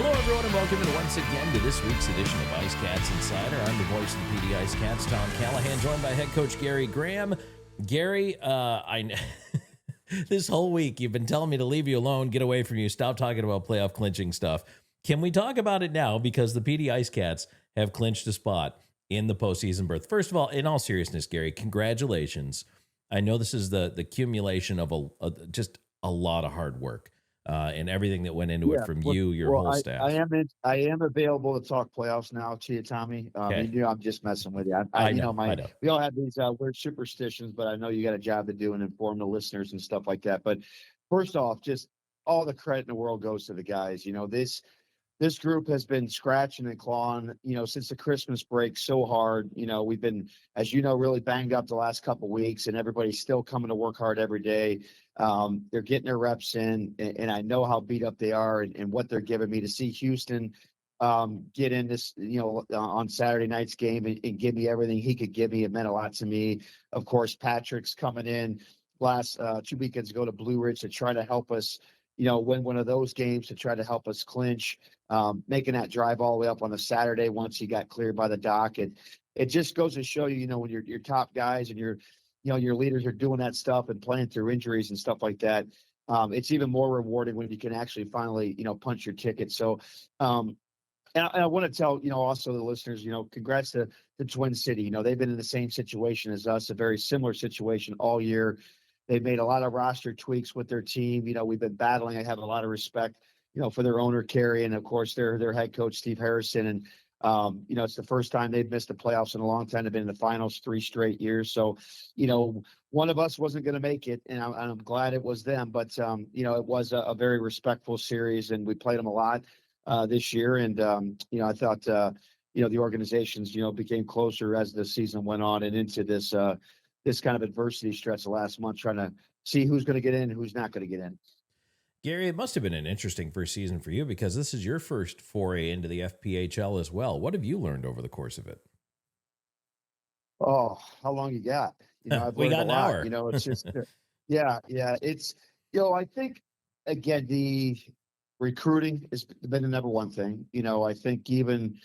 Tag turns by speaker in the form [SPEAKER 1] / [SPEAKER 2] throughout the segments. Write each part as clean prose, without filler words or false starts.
[SPEAKER 1] Hello, everyone, and welcome once again to this week's edition of IceCats Insider. I'm the voice of the Pee Dee IceCats, Tom Callahan, joined by head coach Gary Graham. Gary, this whole week you've been telling me to leave you alone, get away from you, stop talking about playoff clinching stuff. Can we talk about it now? Because the Pee Dee IceCats have clinched a spot in the postseason berth. First of all, in all seriousness, Gary, congratulations. I know this is the accumulation of just a lot of hard work. And everything that went into it from your whole staff.
[SPEAKER 2] I am available to talk playoffs now to you, Tommy.
[SPEAKER 1] Okay.
[SPEAKER 2] You know, I'm just messing with you.
[SPEAKER 1] I know.
[SPEAKER 2] We all have these weird superstitions, but I know you got a job to do and inform the listeners and stuff like that. But first off, just all the credit in the world goes to the guys. You know, this group has been scratching and clawing, you know, since the Christmas break so hard. You know, we've been, as you know, really banged up the last couple of weeks, and everybody's still coming to work hard every day. They're getting their reps in, and I know how beat up they are and what they're giving me. To see Houston get in this, you know, on Saturday night's game and give me everything he could give me, it meant a lot to me. Of course, Patrick's coming in last 2 weekends ago to Blue Ridge to try to help us, you know, win one of those games, to try to help us clinch, making that drive all the way up on a Saturday once he got cleared by the dock. It just goes to show you, you know, when your top guys and your leaders are doing that stuff and playing through injuries and stuff like that, it's even more rewarding when you can actually finally, you know, punch your ticket. So, and I want to tell, you know, also the listeners, you know, congrats to the Twin City. You know, they've been in the same situation as us, a very similar situation all year. They've made a lot of roster tweaks with their team. You know, we've been battling. I have a lot of respect, you know, for their owner, Kerry, and of course their head coach, Steve Harrison. And, you know, it's the first time they've missed the playoffs in a long time. They've been in the finals 3 straight years. So, you know, one of us wasn't going to make it, and I'm glad it was them. But, you know, it was a very respectful series, and we played them a lot this year. And, you know, I thought, you know, the organizations, you know, became closer as the season went on and into this kind of adversity stretch the last month, trying to see who's going to get in and who's not going to get in.
[SPEAKER 1] Gary, it must have been an interesting first season for you because this is your first foray into the FPHL as well. What have you learned over the course of it?
[SPEAKER 2] Oh, how long you got? You know, I've
[SPEAKER 1] we got
[SPEAKER 2] learned
[SPEAKER 1] an
[SPEAKER 2] a lot.
[SPEAKER 1] hour.
[SPEAKER 2] You know, it's just, yeah. It's, you know, I think, again, the recruiting has been the number one thing. You know, I think even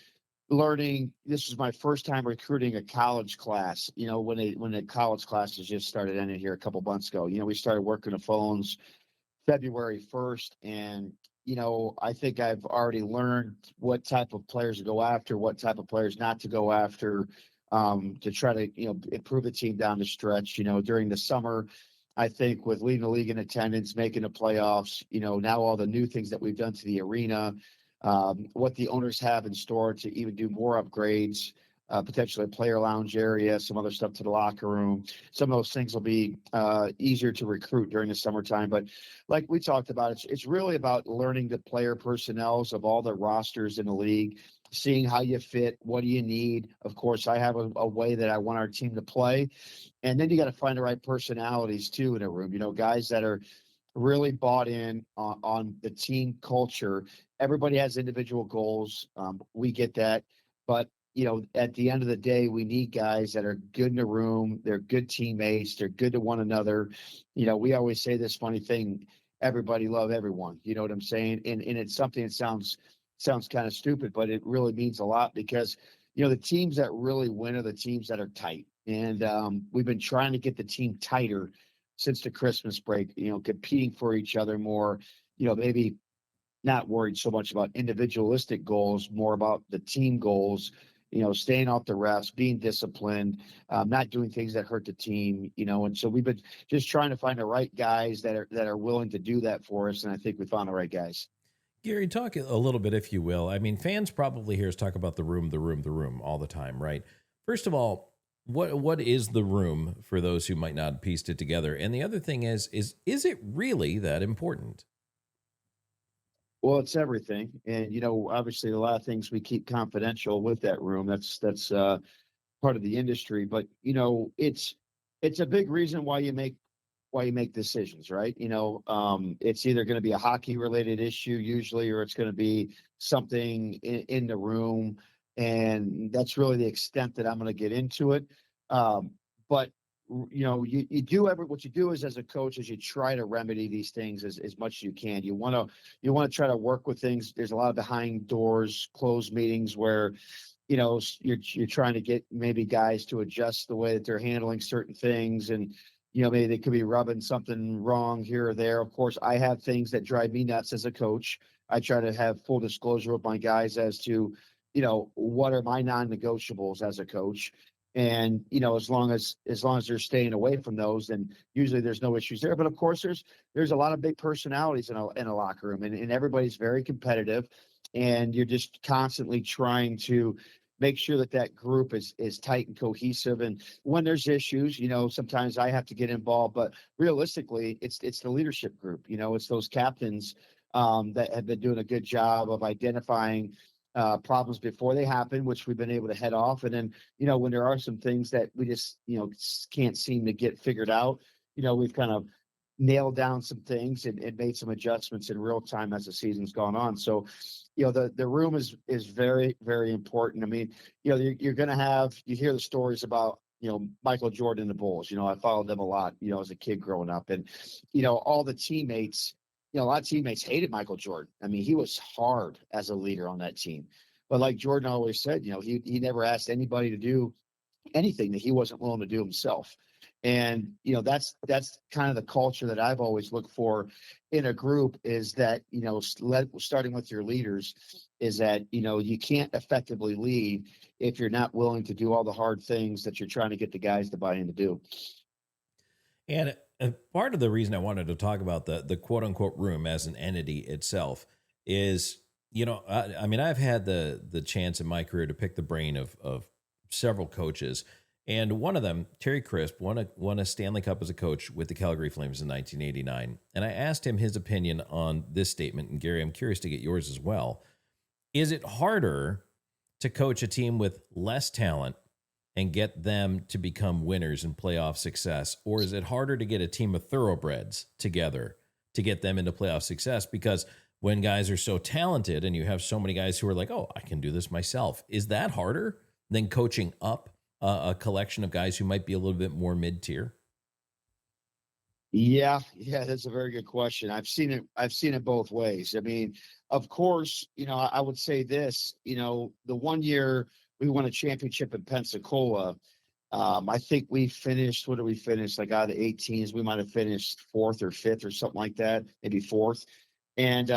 [SPEAKER 2] learning, this was my first time recruiting a college class, you know, when the college classes just started ending here a couple months ago. You know, we started working the phones February 1st, and you know, I think I've already learned what type of players to go after, what type of players not to go after, to try to, you know, improve the team down the stretch. You know, during the summer, I think with leading the league in attendance, making the playoffs, you know, now all the new things that we've done to the arena, what the owners have in store to even do more upgrades, potentially a player lounge area, some other stuff to the locker room. Some of those things will be easier to recruit during the summertime. But like we talked about, it's really about learning the player personnels of all the rosters in the league, seeing how you fit, what do you need. Of course, I have a way that I want our team to play. And then you got to find the right personalities too in a room, you know, guys that are really bought in on the team culture. Everybody has individual goals. We get that. But you know, at the end of the day, we need guys that are good in the room. They're good teammates. They're good to one another. You know, we always say this funny thing, everybody love everyone. You know what I'm saying? And it's something that sounds kind of stupid, but it really means a lot because, you know, the teams that really win are the teams that are tight. And we've been trying to get the team tighter since the Christmas break, you know, competing for each other more, you know, maybe not worried so much about individualistic goals, more about the team goals. You know, staying off the refs, being disciplined, not doing things that hurt the team, you know. And so we've been just trying to find the right guys that are willing to do that for us. And I think we found the right guys.
[SPEAKER 1] Gary, talk a little bit, if you will. I mean, fans probably hear us talk about the room all the time, right? First of all, what is the room for those who might not have pieced it together? And the other thing is it really that important?
[SPEAKER 2] Well, it's everything. And, you know, obviously a lot of things we keep confidential with that room. That's part of the industry. But, you know, it's a big reason why you make decisions, right? You know, it's either going to be a hockey related issue usually, or it's going to be something in the room. And that's really the extent that I'm going to get into it. But you do what you do is as a coach is you try to remedy these things as much as you can. You want to try to work with things. There's a lot of behind doors, closed meetings where you're trying to get maybe guys to adjust the way that they're handling certain things, and maybe they could be rubbing something wrong here or there. Of course, I have things that drive me nuts as a coach. I try to have full disclosure with my guys as to what are my non-negotiables as a coach. And as long as they're staying away from those, then usually there's no issues there. But of course, there's a lot of big personalities in a locker room, and everybody's very competitive, and you're just constantly trying to make sure that group is tight and cohesive. And when there's issues, sometimes I have to get involved, but realistically, it's the leadership group. It's those captains that have been doing a good job of identifying problems before they happen, which we've been able to head off. And then, when there are some things that we just, can't seem to get figured out, we've kind of nailed down some things and made some adjustments in real time as the season's gone on. So, the room is very, very important. I mean, you're going to you hear the stories about, Michael Jordan and the Bulls. I followed them a lot, as a kid growing up, and, all the teammates, a lot of teammates hated Michael Jordan. I mean, he was hard as a leader on that team. But like Jordan always said, he never asked anybody to do anything that he wasn't willing to do himself. And, that's kind of the culture that I've always looked for in a group, is that, starting with your leaders, is that, you can't effectively lead if you're not willing to do all the hard things that you're trying to get the guys to buy in to do.
[SPEAKER 1] And part of the reason I wanted to talk about the quote unquote room as an entity itself is, I mean, I've had the chance in my career to pick the brain of several coaches. And one of them, Terry Crisp, won a Stanley Cup as a coach with the Calgary Flames in 1989. And I asked him his opinion on this statement. And Gary, I'm curious to get yours as well. Is it harder to coach a team with less talent and get them to become winners and playoff success? Or is it harder to get a team of thoroughbreds together to get them into playoff success? Because when guys are so talented and you have so many guys who are like, oh, I can do this myself, is that harder than coaching up a collection of guys who might be a little bit more mid-tier?
[SPEAKER 2] Yeah, that's a very good question. I've seen it both ways. I mean, of course, I would say this, the one year we won a championship in Pensacola, I think we finished, what did we finish? Like out of the 18s, we might have finished fourth or fifth or something like that, maybe fourth. And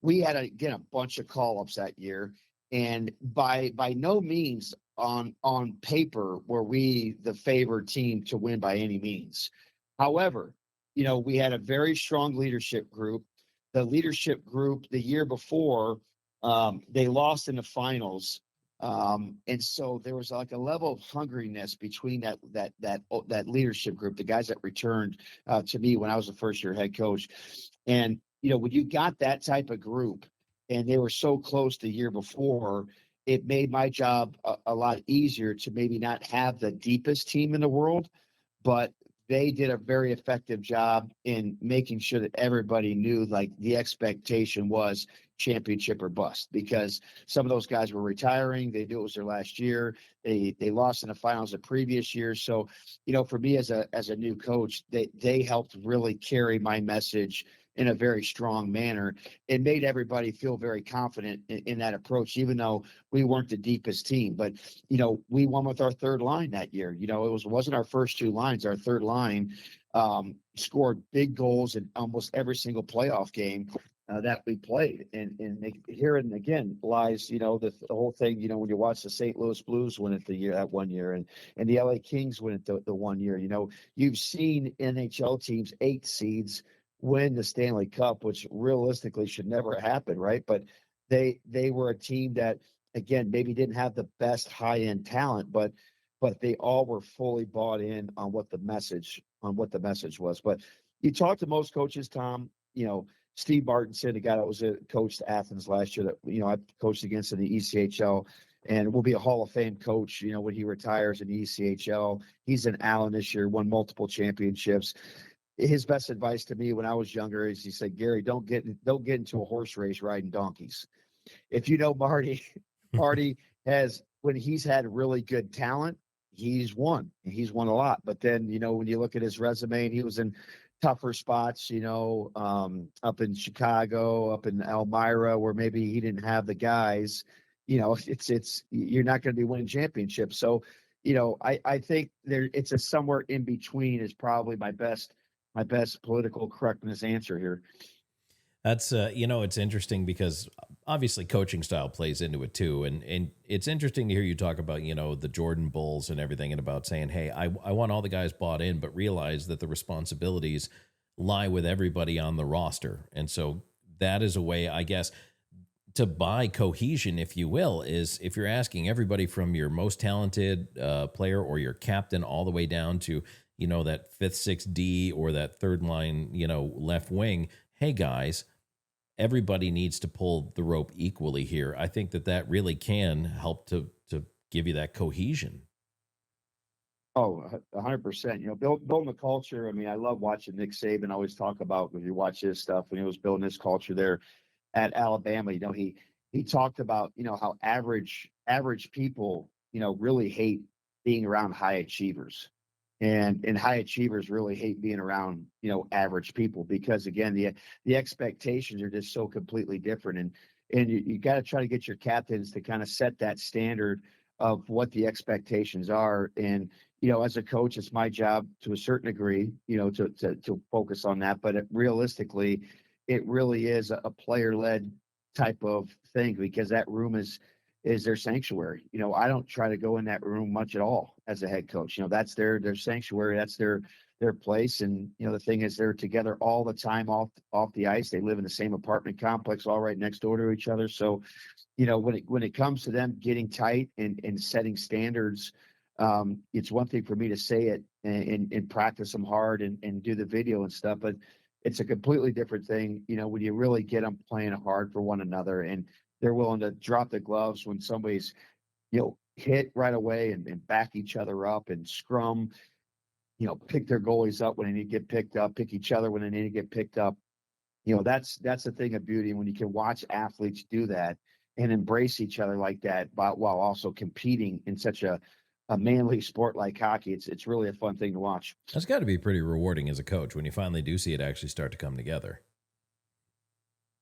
[SPEAKER 2] we had, again, a bunch of call-ups that year. And by no means on paper were we the favored team to win by any means. However, we had a very strong leadership group. The leadership group the year before, they lost in the finals. And so there was like a level of hungriness between that leadership group, the guys that returned to me when I was a first-year head coach. And, when you got that type of group and they were so close the year before, it made my job a lot easier to maybe not have the deepest team in the world, but they did a very effective job in making sure that everybody knew, like, the expectation was championship or bust, because some of those guys were retiring. They knew it was their last year. They lost in the finals the previous year. So, for me as a new coach, they helped really carry my message in a very strong manner. It made everybody feel very confident in that approach, even though we weren't the deepest team. But, we won with our third line that year. It wasn't our first two lines. Our third line scored big goals in almost every single playoff game that we played. And herein again lies, the whole thing, when you watch the St. Louis Blues win it that 1 year, and the LA Kings win it the 1 year, you've seen NHL teams 8 seeds win the Stanley Cup, which realistically should never happen, right? But they were a team that, again, maybe didn't have the best high-end talent, but they all were fully bought in on what the message was. But you talk to most coaches, Tom, Steve Martinson, the guy that was a coach to Athens last year that, I coached against in the ECHL, and will be a Hall of Fame coach, when he retires in the ECHL. He's in Allen this year, won multiple championships. His best advice to me when I was younger is, he said, Gary, don't get into a horse race riding donkeys. If you know Marty has, when he's had really good talent, he's won. He's won a lot. But then, when you look at his resume, and he was in tougher spots, up in Chicago, up in Elmira, where maybe he didn't have the guys, it's you're not going to be winning championships. So, I think it's a somewhere in between is probably my best political correctness answer here.
[SPEAKER 1] That's it's interesting because obviously coaching style plays into it too, and it's interesting to hear you talk about the Jordan Bulls and everything, and about saying, hey, I want all the guys bought in, but realize that the responsibilities lie with everybody on the roster, and so that is a way, I guess, to buy cohesion, if you will, is if you're asking everybody from your most talented player or your captain all the way down to that fifth, sixth D or that third line left wing. Hey guys, everybody needs to pull the rope equally here. I think that really can help to give you that cohesion.
[SPEAKER 2] Oh, 100%. Building the culture. I mean, I love watching Nick Saban always talk about when you watch his stuff when he was building his culture there at Alabama. He talked about how average people really hate being around high achievers. And high achievers really hate being around, average people because again, the expectations are just so completely different. And you got to try to get your captains to kind of set that standard of what the expectations are. And, as a coach, it's my job to a certain degree, to focus on that. But realistically, it really is a player-led type of thing because that room is their sanctuary. I don't try to go in that room much at all as a head coach. That's their sanctuary. That's their place. And, the thing is they're together all the time off the ice. They live in the same apartment complex, all right next door to each other. So, when it comes to them getting tight and setting standards, it's one thing for me to say it and practice them hard and do the video and stuff, but it's a completely different thing, when you really get them playing hard for one another and they're willing to drop the gloves when somebody's, hit right away and back each other up and scrum, pick their goalies up when they need to get picked up, pick each other when they need to get picked up. That's a thing of beauty. And when you can watch athletes do that and embrace each other like that, but while also competing in such a manly sport like hockey, it's really a fun thing to watch.
[SPEAKER 1] That's got to be pretty rewarding as a coach when you finally do see it actually start to come together.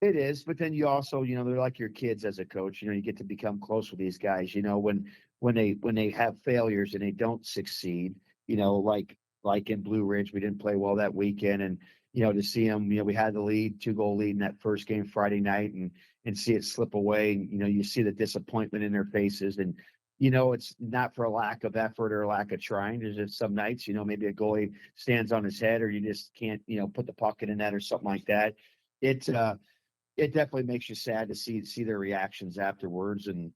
[SPEAKER 2] It is, but then you also, they're like your kids as a coach. You get to become close with these guys. When they have failures and they don't succeed, like in Blue Ridge, we didn't play well that weekend, and to see them, we had the lead, 2-goal lead in that first game Friday night, and see it slip away. And, you see the disappointment in their faces, and it's not for a lack of effort or a lack of trying. There's just some nights, maybe a goalie stands on his head, or you just can't, put the puck in the net or something like that. It definitely makes you sad to see their reactions afterwards. And,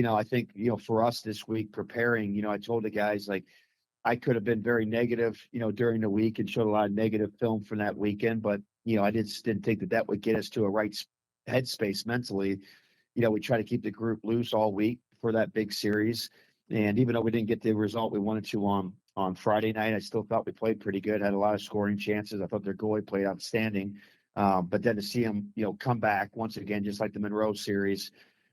[SPEAKER 2] I think, for us this week preparing, I told the guys, like, I could have been very negative, during the week and showed a lot of negative film from that weekend. But, I just didn't think that would get us to a right headspace mentally. We try to keep the group loose all week for that big series. And even though we didn't get the result we wanted to on Friday night, I still thought we played pretty good, had a lot of scoring chances. I thought their goalie played outstanding. But then to see him, come back once again, just like the Monroe series,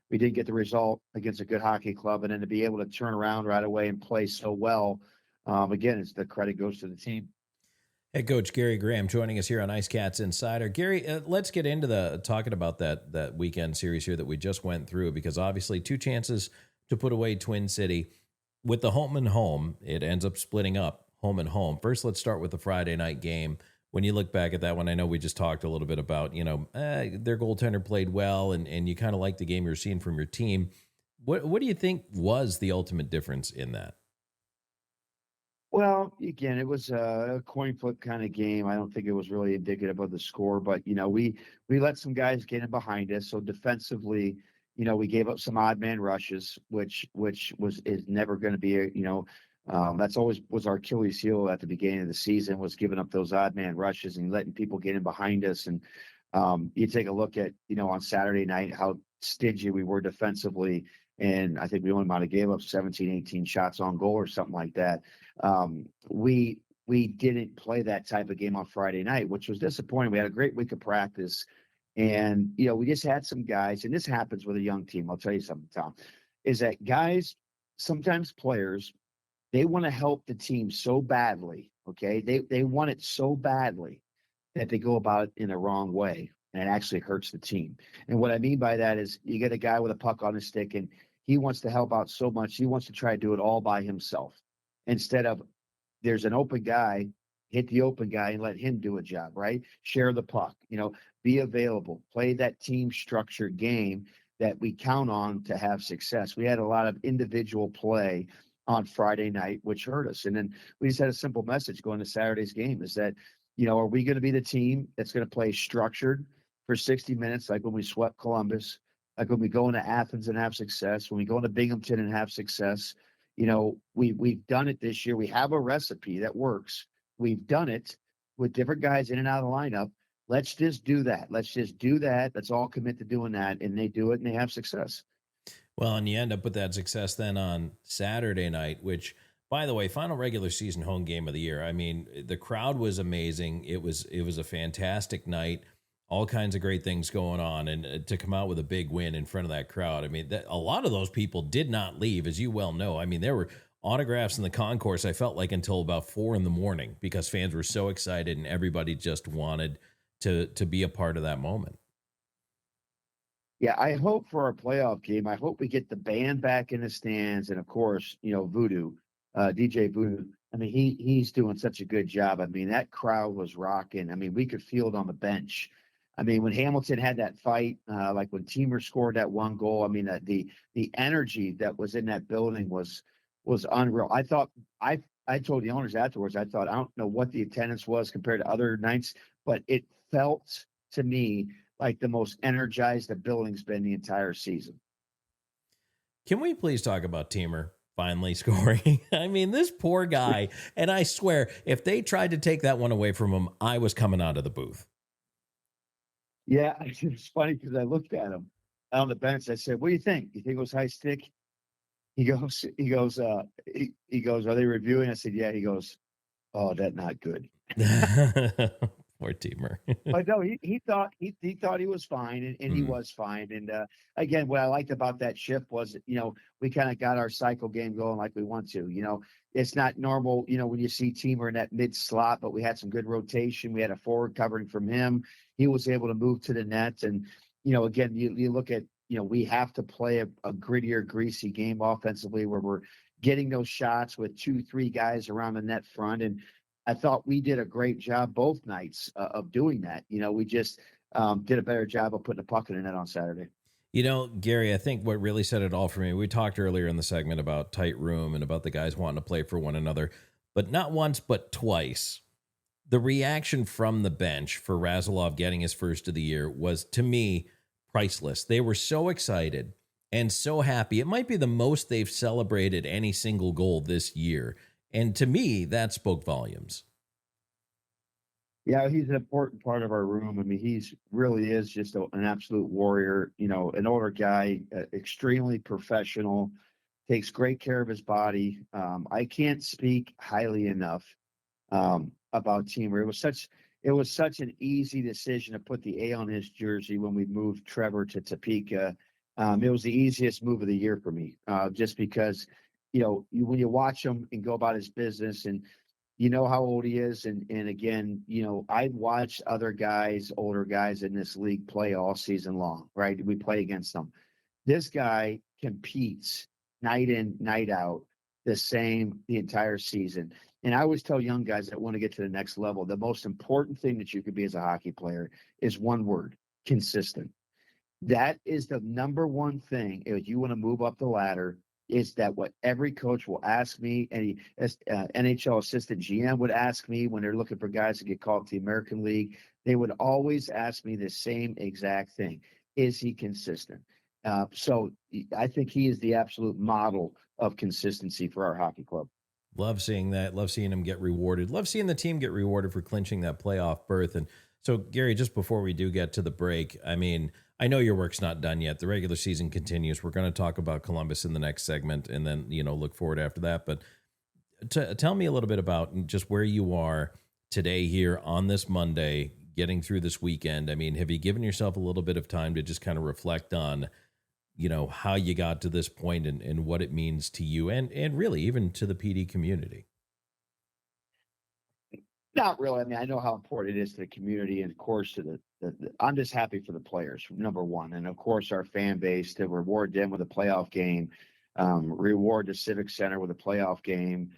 [SPEAKER 2] we did get the result against a good hockey club, and then to be able to turn around right away and play so well, again, it's the credit goes to the team.
[SPEAKER 1] Hey, Coach Gary Graham joining us here on IceCats Insider. Gary, let's get into talking about that weekend series here that we just went through, because obviously 2 chances to put away Twin City. With the home and home, it ends up splitting up home and home. First, let's start with the Friday night game. When you look back at that one, I know we just talked a little bit about, their goaltender played well and you kind of like the game you're seeing from your team. What do you think was the ultimate difference in that?
[SPEAKER 2] Well, again, it was a coin flip kind of game. I don't think it was really indicative of the score, but we let some guys get in behind us. So defensively, we gave up some odd man rushes, which is never going to be that's always was our Achilles heel at the beginning of the season, was giving up those odd man rushes and letting people get in behind us. And you take a look at on Saturday night how stingy we were defensively. And I think we only might have gave up 17, 18 shots on goal or something like that. We didn't play that type of game on Friday night, which was disappointing. We had a great week of practice, and we just had some guys, and this happens with a young team. I'll tell you something, Tom, is that guys, sometimes players They want to help the team so badly. Okay. They want it so badly that they go about it in the wrong way. And it actually hurts the team. And what I mean by that is you get a guy with a puck on his stick and he wants to help out so much. He wants to try to do it all by himself instead of there's an open guy, hit the open guy and let him do a job, right? Share the puck, be available, play that team structured game that we count on to have success. We had a lot of individual play on Friday night, which hurt us. And then we just had a simple message going to Saturday's game is that, are we going to be the team that's going to play structured for 60 minutes, like when we swept Columbus, like when we go into Athens and have success, when we go into Binghamton and have success? We've done it this year. We have a recipe that works. We've done it with different guys in and out of the lineup. Let's just do that. Let's just do that. Let's all commit to doing that. And they do it and they have success.
[SPEAKER 1] Well, and you end up with that success then on Saturday night, which, by the way, final regular season home game of the year. I mean, the crowd was amazing. It was a fantastic night. All kinds of great things going on, and to come out with a big win in front of that crowd. I mean, a lot of those people did not leave, as you well know. I mean, there were autographs in the concourse, I felt like, until about 4 a.m. because fans were so excited and everybody just wanted to be a part of that moment.
[SPEAKER 2] Yeah, I hope for our playoff game, I hope we get the band back in the stands, and of course, Voodoo, DJ Voodoo. I mean, he's doing such a good job. I mean, that crowd was rocking. I mean, we could feel it on the bench. I mean, when Hamilton had that fight, like when Teamer scored that one goal, I mean, the energy that was in that building was unreal. I thought I told the owners afterwards, I thought, I don't know what the attendance was compared to other nights, but it felt to me like the most energized the building's been the entire season.
[SPEAKER 1] Can we please talk about Teamer finally scoring? I mean, this poor guy, and I swear, if they tried to take that one away from him, I was coming out of the booth.
[SPEAKER 2] Yeah, it's funny because I looked at him on the bench. I said, "What do you think? You think it was high stick?" He goes, are they reviewing? I said, "Yeah." He goes, "Oh, that's not good."
[SPEAKER 1] Poor Teamer.
[SPEAKER 2] But no, he thought he was fine, and he was fine. And again, what I liked about that shift was, we kind of got our cycle game going like we want to. It's not normal, when you see Teamer in that mid slot, but we had some good rotation. We had a forward covering from him. He was able to move to the net. And, again, you look at, we have to play a grittier, greasy game offensively where we're getting those shots with 2-3 guys around the net front. And I thought we did a great job both nights of doing that. We just did a better job of putting the puck in the net on Saturday.
[SPEAKER 1] Gary, I think what really said it all for me, we talked earlier in the segment about tight room and about the guys wanting to play for one another, but not once, but twice. The reaction from the bench for Razilov getting his first of the year was, to me, priceless. They were so excited and so happy. It might be the most they've celebrated any single goal this year. And to me, that spoke volumes.
[SPEAKER 2] Yeah, he's an important part of our room. I mean, he's really is just an absolute warrior, an older guy, extremely professional, takes great care of his body. I can't speak highly enough about Teamer. It was such an easy decision to put the A on his jersey when we moved Trevor to Topeka. It was the easiest move of the year for me, just because, when you watch him and go about his business and how old he is. And again, I've watched other guys, older guys in this league play all season long, right? We play against them. This guy competes night in, night out, the entire season. And I always tell young guys that want to get to the next level, the most important thing that you could be as a hockey player is one word: consistent. That is the number one thing. If you want to move up the ladder, is that what every coach will ask me, and NHL assistant GM would ask me when they're looking for guys to get called to the American League. They would always ask me the same exact thing: is he consistent? So I think he is the absolute model of consistency for our hockey club.
[SPEAKER 1] Love seeing that. Love seeing him get rewarded. Love seeing the team get rewarded for clinching that playoff berth. And so, Gary, just before we do get to the break, I mean, I know your work's not done yet. The regular season continues. We're going to talk about Columbus in the next segment and then, look forward after that. But tell me a little bit about just where you are today here on this Monday, getting through this weekend. I mean, have you given yourself a little bit of time to just kind of reflect on, how you got to this point and what it means to you and really even to the PD community.
[SPEAKER 2] Not really. I mean, I know how important it is to the community, and of course to I'm just happy for the players, number one, and of course our fan base, to reward them with a playoff game, reward the Civic Center with a playoff game,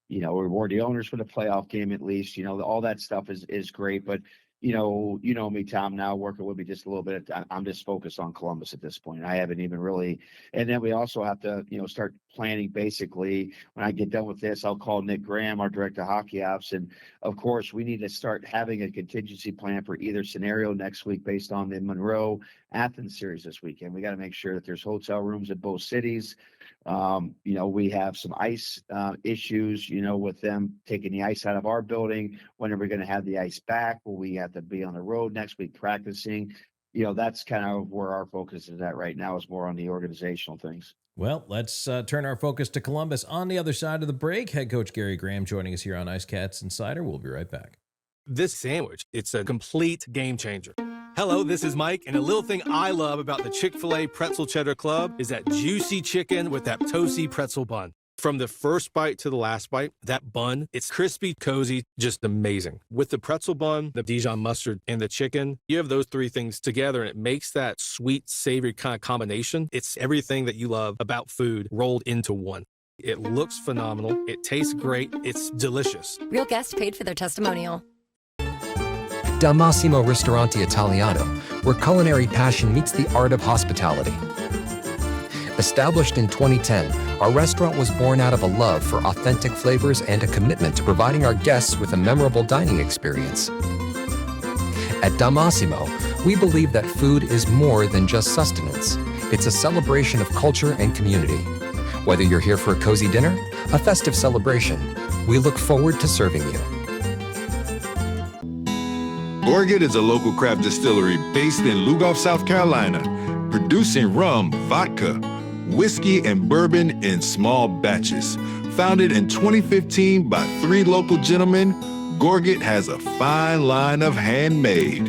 [SPEAKER 2] reward the owners for the playoff game at least. All that stuff is great, but you know me, Tom, now working with me just a little bit. I'm just focused on Columbus at this point. I haven't even really, and then we also have to, start planning. Basically, when I get done with this, I'll call Nick Graham, our director of hockey ops, and of course, we need to start having a contingency plan for either scenario next week based on the Monroe Athens series this weekend. We got to make sure that there's hotel rooms in both cities. We have some ice issues, with them taking the ice out of our building. When are we going to have the ice back? Will we have to be on the road next week practicing? That's kind of where our focus is at right now, is more on the organizational things.
[SPEAKER 1] Well, let's turn our focus to Columbus. On the other side of the break, head coach Gary Graham joining us here on IceCats Insider. We'll be right back.
[SPEAKER 3] This sandwich, it's a complete game changer. Hello, this is Mike, and a little thing I love about the Chick-fil-A Pretzel Cheddar Club is that juicy chicken with that toasty pretzel bun. From the first bite to the last bite, that bun, it's crispy, cozy, just amazing. With the pretzel bun, the Dijon mustard, and the chicken, you have those three things together, and it makes that sweet, savory kind of combination. It's everything that you love about food rolled into one. It looks phenomenal. It tastes great. It's delicious.
[SPEAKER 4] Real guests paid for their testimonial.
[SPEAKER 5] Dal Massimo Ristorante Italiano, where culinary passion meets the art of hospitality. Established in 2010, our restaurant was born out of a love for authentic flavors and a commitment to providing our guests with a memorable dining experience. At Dal Massimo, we believe that food is more than just sustenance. It's a celebration of culture and community. Whether you're here for a cozy dinner, a festive celebration, we look forward to serving you.
[SPEAKER 6] Gorget is a local craft distillery based in Lugoff, South Carolina, producing rum, vodka, whiskey, and bourbon in small batches. Founded in 2015 by 3 local gentlemen, Gorget has a fine line of handmade,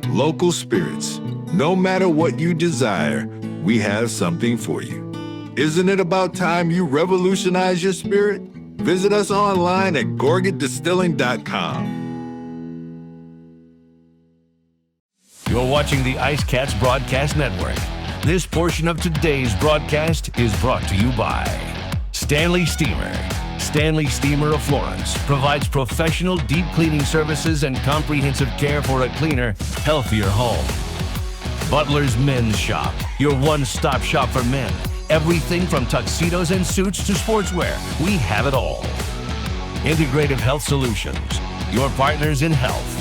[SPEAKER 6] local spirits. No matter what you desire, we have something for you. Isn't it about time you revolutionize your spirit? Visit us online at gorgetdistilling.com.
[SPEAKER 7] You're watching the IceCats Broadcast Network. This portion of today's broadcast is brought to you by Stanley Steamer. Stanley Steamer of Florence provides professional deep cleaning services and comprehensive care for a cleaner, healthier home. Butler's Men's Shop, your one-stop shop for men. Everything from tuxedos and suits to sportswear. We have it all. Integrative Health Solutions, your partners in health.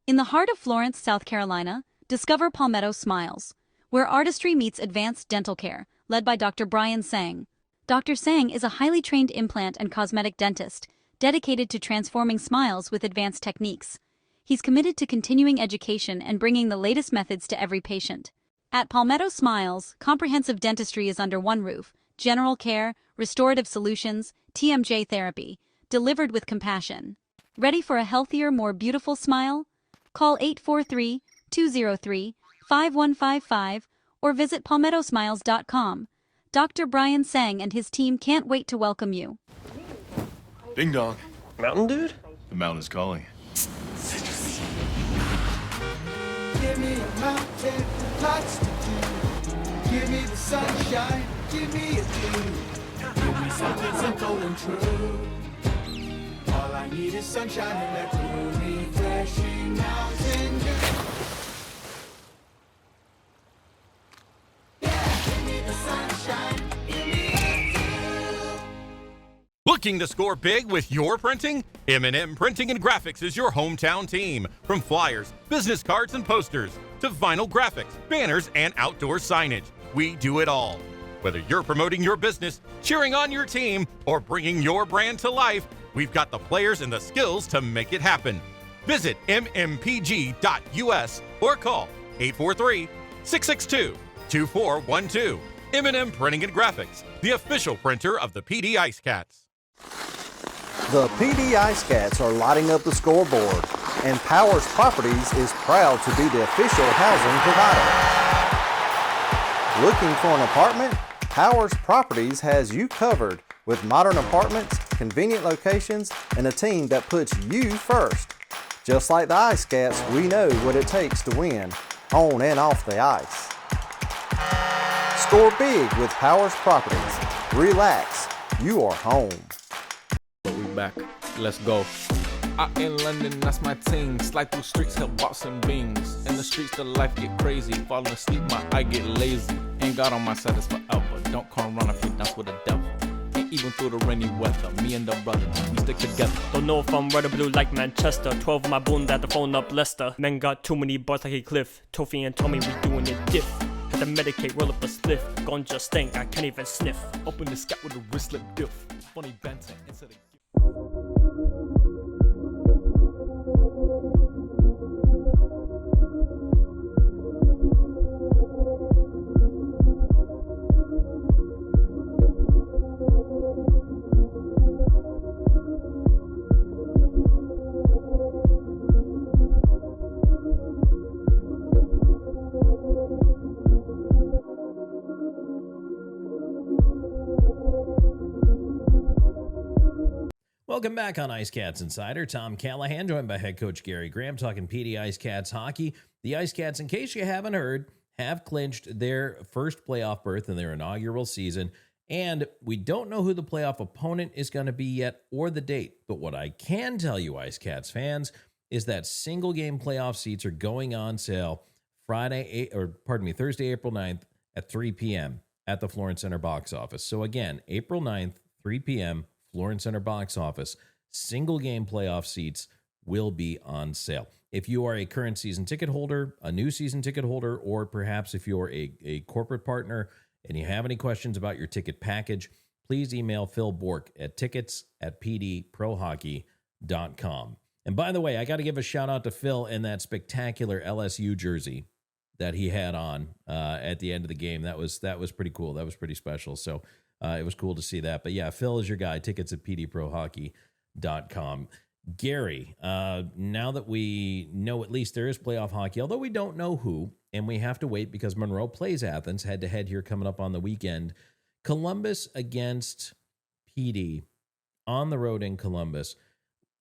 [SPEAKER 8] In the heart of Florence, South Carolina, discover Palmetto Smiles, where artistry meets advanced dental care, led by Dr. Brian Sang. Dr. Sang is a highly trained implant and cosmetic dentist, dedicated to transforming smiles with advanced techniques. He's committed to continuing education and bringing the latest methods to every patient. At Palmetto Smiles, comprehensive dentistry is under one roof: general care, restorative solutions, TMJ therapy, delivered with compassion. Ready for a healthier, more beautiful smile? Call 843-203-5155 or visit palmettosmiles.com. Dr. Brian Sang and his team can't wait to welcome you.
[SPEAKER 9] Ding dong.
[SPEAKER 10] Mountain Dude?
[SPEAKER 9] The mountain is calling.
[SPEAKER 11] Give me a mountain, lots to do. Give me the sunshine, give me a dew. Give me something simple and true. All I need is sunshine and that cool, refreshing mountain dew. Yeah, give me the sunshine, give me a dew.
[SPEAKER 12] Looking to score big with your printing? M&M Printing and Graphics is your hometown team. From flyers, business cards, and posters to vinyl graphics, banners, and outdoor signage, we do it all. Whether you're promoting your business, cheering on your team, or bringing your brand to life, we've got the players and the skills to make it happen. Visit mmpg.us or call 843-662-2412. M&M Printing and Graphics, the official printer of the Pee Dee IceCats.
[SPEAKER 13] The Pee Dee IceCats are lighting up the scoreboard.
[SPEAKER 10] and Powers Properties is proud to be the official housing provider. Looking for an apartment? Powers Properties has you covered with modern apartments, convenient locations, and a team that puts you first. Just like the IceCats, we know what it takes to win, on and off the ice. Score big with Powers Properties. Relax, you are home.
[SPEAKER 13] But we back, let's go. Out in London, that's my ting. Slide through streets, help box and beans. In the streets, the life get crazy. Falling asleep, my eye get lazy. Ain't God on my side, it's forever. Don't come run if you dance with the devil. Ain't even through the rainy weather. Me and the brother, we stick together.
[SPEAKER 14] Don't know if I'm red or blue like Manchester. 12 of my boon that the phone up Leicester. Men got too many bars like a cliff. Tofi and Tommy, we doing it diff. Had to medicate, roll up a spliff. Ganja stink, I can't even sniff.
[SPEAKER 13] Open the scat with a wristlet diff. Funny banter instead of...
[SPEAKER 1] Welcome back on IceCats Insider. Tom Callahan, joined by head coach Gary Graham, talking Pee Dee IceCats hockey. The IceCats, in case you haven't heard, have clinched their first playoff berth in their inaugural season, and we don't know who the playoff opponent is going to be yet or the date. But what I can tell you, IceCats fans, is that single-game playoff seats are going on sale Thursday, April 9th at 3 p.m. at the Florence Center box office. So again, April 9th, 3 p.m., Florence Center box office, single game playoff seats will be on sale. If you are a current season ticket holder, a new season ticket holder, or perhaps if you're a corporate partner and you have any questions about your ticket package, please email Phil Bork at tickets@pdprohockey.com. And by the way, I got to give a shout out to Phil in that spectacular LSU jersey that he had on at the end of the game. That was pretty cool. That was pretty special. So it was cool to see that. But yeah, Phil is your guy. Tickets at pdprohockey.com. Gary, now that we know at least there is playoff hockey, although we don't know who, and we have to wait because Monroe plays Athens head-to-head here coming up on the weekend. Columbus against Pee Dee on the road in Columbus.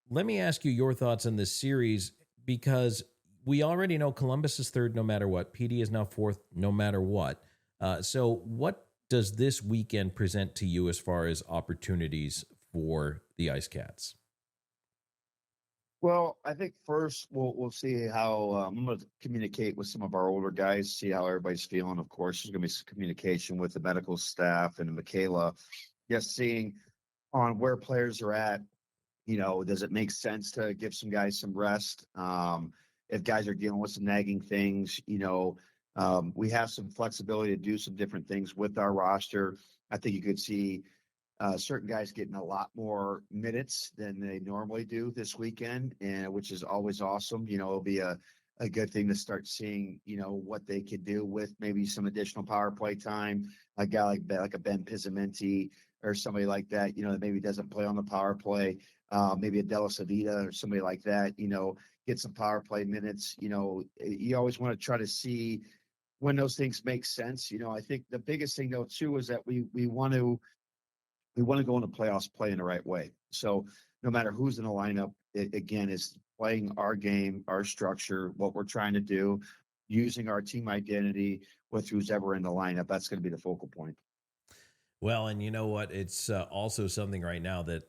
[SPEAKER 1] Let me ask you your thoughts on this series, because we already know Columbus is third no matter what. Pee Dee is now fourth no matter what. So what does this weekend present to you as far as opportunities for the IceCats?
[SPEAKER 2] Well, I think first we'll see how I'm going to communicate with some of our older guys, see how everybody's feeling. Of course, there's going to be some communication with the medical staff and Michaela, just seeing on where players are at. You know, does it make sense to give some guys some rest? If guys are dealing with some nagging things, we have some flexibility to do some different things with our roster. I think you could see certain guys getting a lot more minutes than they normally do this weekend, and which is always awesome. It'll be a good thing to start seeing, what they could do with maybe some additional power play time. A guy like a Ben Pizzamenti or somebody like that, that maybe doesn't play on the power play. Maybe a Della Savita or somebody like that, get some power play minutes. You always want to try to see when those things make sense. I think the biggest thing though too is that we want to go into playoffs playing the right way. So no matter who's in the lineup, it again is playing our game, our structure, what we're trying to do, using our team identity with who's ever in the lineup. That's going to be the focal point.
[SPEAKER 1] Well, and you know what? It's also something right now that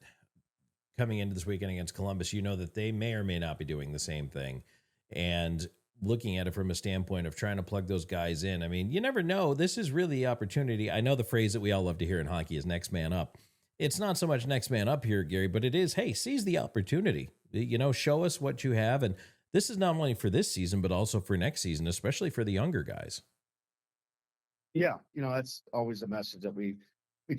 [SPEAKER 1] coming into this weekend against Columbus, that they may or may not be doing the same thing. And looking at it from a standpoint of trying to plug those guys in, I mean, you never know. This is really the opportunity. I know the phrase that we all love to hear in hockey is next man up. It's not so much next man up here, Gary, but it is, hey, seize the opportunity. Show us what you have. And this is not only for this season, but also for next season, especially for the younger guys.
[SPEAKER 2] Yeah, that's always a message that we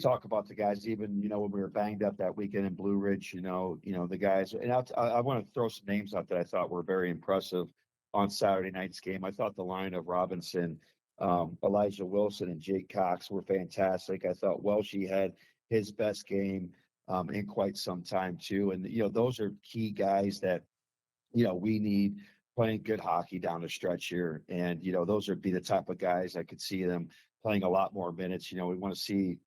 [SPEAKER 2] talk about the guys, even, when we were banged up that weekend in Blue Ridge, the guys. And I want to throw some names out that I thought were very impressive on Saturday night's game. I thought the line of Robinson, Elijah Wilson, and Jake Cox were fantastic. I thought Welshie had his best game in quite some time too. And, those are key guys that we need playing good hockey down the stretch here. And, those would be the type of guys I could see them playing a lot more minutes. We want to see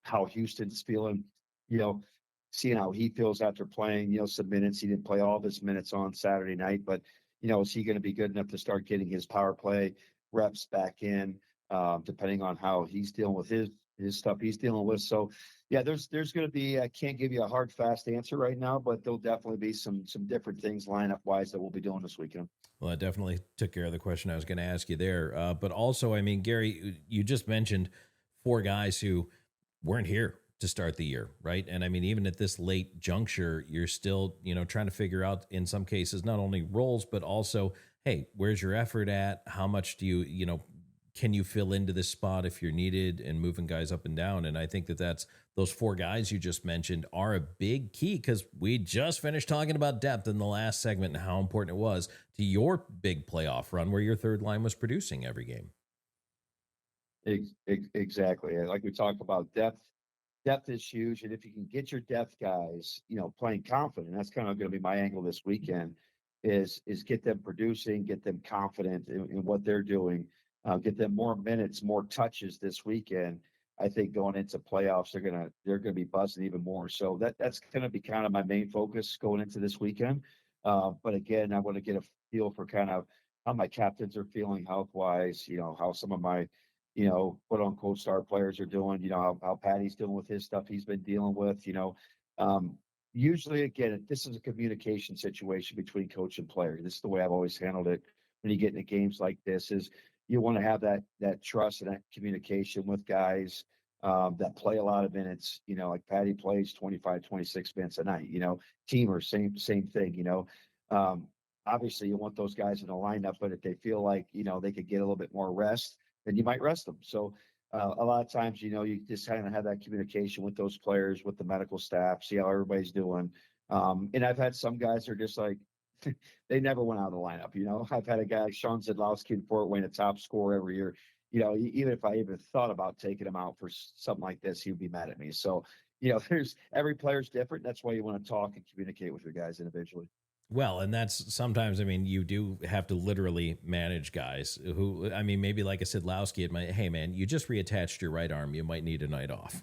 [SPEAKER 2] how Houston's feeling, you know, seeing how he feels after playing, some minutes. He didn't play all of his minutes on Saturday night, but, is he going to be good enough to start getting his power play reps back in, depending on how he's dealing with his stuff he's dealing with. So, yeah, there's going to be, I can't give you a hard, fast answer right now, but there'll definitely be some different things lineup wise that we'll be doing this weekend.
[SPEAKER 1] Well, that definitely took care of the question I was going to ask you there. But also, I mean, Gary, you just mentioned 4 guys who weren't here to start the year, right? And I mean, even at this late juncture, you're still, trying to figure out in some cases, not only roles, but also, hey, where's your effort at? How much do you, can you fill into this spot if you're needed, and moving guys up and down? And I think that's those 4 guys you just mentioned are a big key, because we just finished talking about depth in the last segment and how important it was to your big playoff run where your third line was producing every game.
[SPEAKER 2] Exactly. Like we talked about, depth is huge. And if you can get your depth guys, playing confident, that's kind of going to be my angle this weekend, is get them producing, get them confident in what they're doing. Get them more minutes, more touches this weekend. I think going into playoffs, they're gonna be buzzing even more. So that's gonna be kind of my main focus going into this weekend. But again, I want to get a feel for kind of how my captains are feeling health wise. How some of my quote unquote star players are doing. How Patty's dealing with his stuff he's been dealing with. Usually, again, this is a communication situation between coach and player. This is the way I've always handled it when you get into games like this. Is you want to have that trust and that communication with guys that play a lot of minutes, like Patty plays 25, 26 minutes a night, Teamer, same thing, obviously you want those guys in the lineup, but if they feel like, they could get a little bit more rest, then you might rest them. So a lot of times, you just kind of have that communication with those players, with the medical staff, see how everybody's doing. And I've had some guys that are just like, they never went out of the lineup. I've had a guy like Sean Zidlowski in Fort Wayne, a top scorer every year. Even if I even thought about taking him out for something like this, he'd be mad at me. So, there's every player's different. That's why you want to talk and communicate with your guys individually.
[SPEAKER 1] Well, and that's sometimes, I mean, you do have to literally manage guys who, I mean, maybe like I said, Lowski, hey man, you just reattached your right arm. You might need a night off,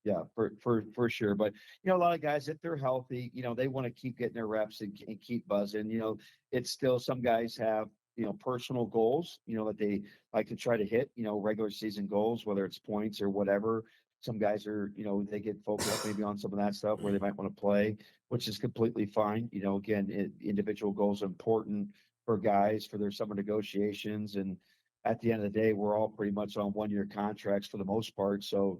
[SPEAKER 2] Yeah, for sure. But a lot of guys, if they're healthy, they want to keep getting their reps and keep buzzing. It's still, some guys have personal goals, that they like to try to hit. Regular season goals, whether it's points or whatever. Some guys are, they get focused maybe on some of that stuff where they might want to play, which is completely fine. Again, individual goals are important for guys for their summer negotiations, and at the end of the day, we're all pretty much on 1-year contracts for the most part. So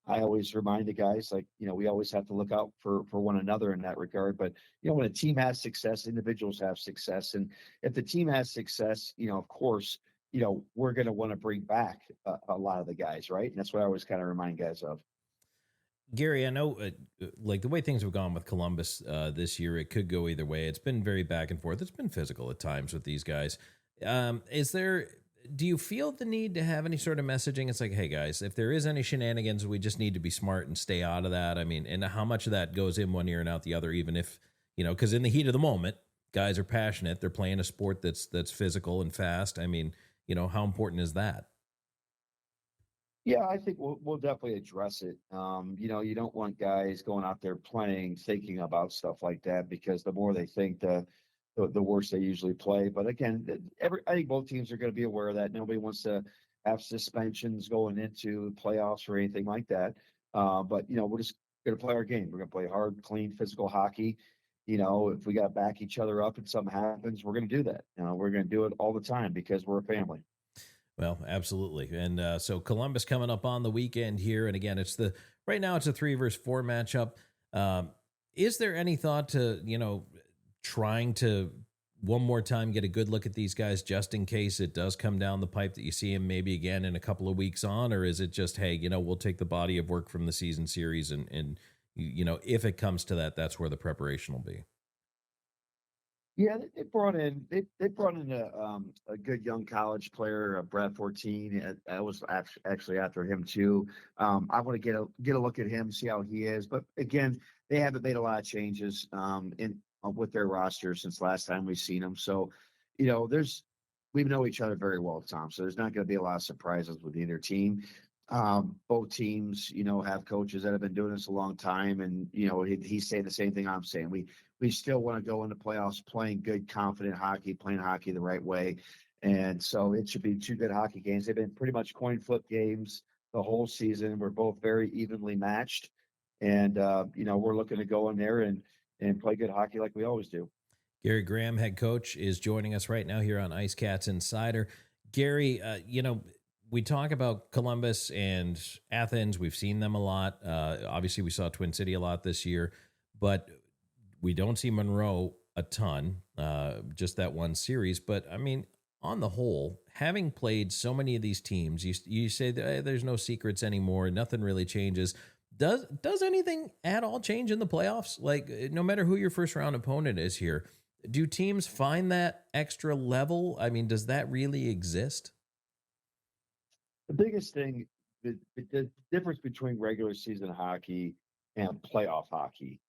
[SPEAKER 2] I always remind the guys, like, we always have to look out for one another in that regard. But, when a team has success, individuals have success. And if the team has success, of course, we're going to want to bring back a lot of the guys, right? And that's what I always kind of remind guys of.
[SPEAKER 1] Gary, I know like the way things have gone with Columbus this year, it could go either way. It's been very back and forth. It's been physical at times with these guys. Do you feel the need to have any sort of messaging? It's like, hey guys, if there is any shenanigans, we just need to be smart and stay out of that. I mean, and how much of that goes in one ear and out the other, even if, because in the heat of the moment, guys are passionate. They're playing a sport that's physical and fast. I mean, how important is that?
[SPEAKER 2] Yeah, I think we'll definitely address it. You don't want guys going out there playing, thinking about stuff like that, because the more they think, the worse they usually play. But again, I think both teams are going to be aware of that. Nobody wants to have suspensions going into playoffs or anything like that. But we're just going to play our game. We're going to play hard, clean, physical hockey. If we got to back each other up and something happens, we're going to do that. We're going to do it all the time because we're a family.
[SPEAKER 1] Well, absolutely. And so Columbus coming up on the weekend here. And again, right now it's a 3 versus 4 matchup. Is there any thought to, trying to one more time get a good look at these guys just in case it does come down the pipe that you see him maybe again in a couple of weeks on? Or is it just, hey, we'll take the body of work from the season series and if it comes to that, that's where the preparation will be?
[SPEAKER 2] Yeah, they brought in a good young college player, Brad 14. I was actually after him too. I want to get a look at him, see how he is. But again, they haven't made a lot of changes in with their roster since last time we've seen them. So, we know each other very well, Tom. So there's not going to be a lot of surprises with either team. Both teams, have coaches that have been doing this a long time, and he's saying the same thing I'm saying. We still want to go into playoffs playing good, confident hockey, playing hockey the right way. And so it should be two good hockey games. They've been pretty much coin flip games the whole season. We're both very evenly matched. And, we're looking to go in there and play good hockey like we always do.
[SPEAKER 1] Gary Graham, head coach, is joining us right now here on IceCats Insider. Gary, we talk about Columbus and Athens. We've seen them a lot. Obviously, we saw Twin City a lot this year, but we don't see Monroe a ton, just that one series. But, I mean, on the whole, having played so many of these teams, you say that, there's no secrets anymore. Nothing really changes. Does anything at all change in the playoffs? Like, no matter who your first-round opponent is here, do teams find that extra level? I mean, does that really exist?
[SPEAKER 2] The biggest thing, the difference between regular season hockey and playoff hockey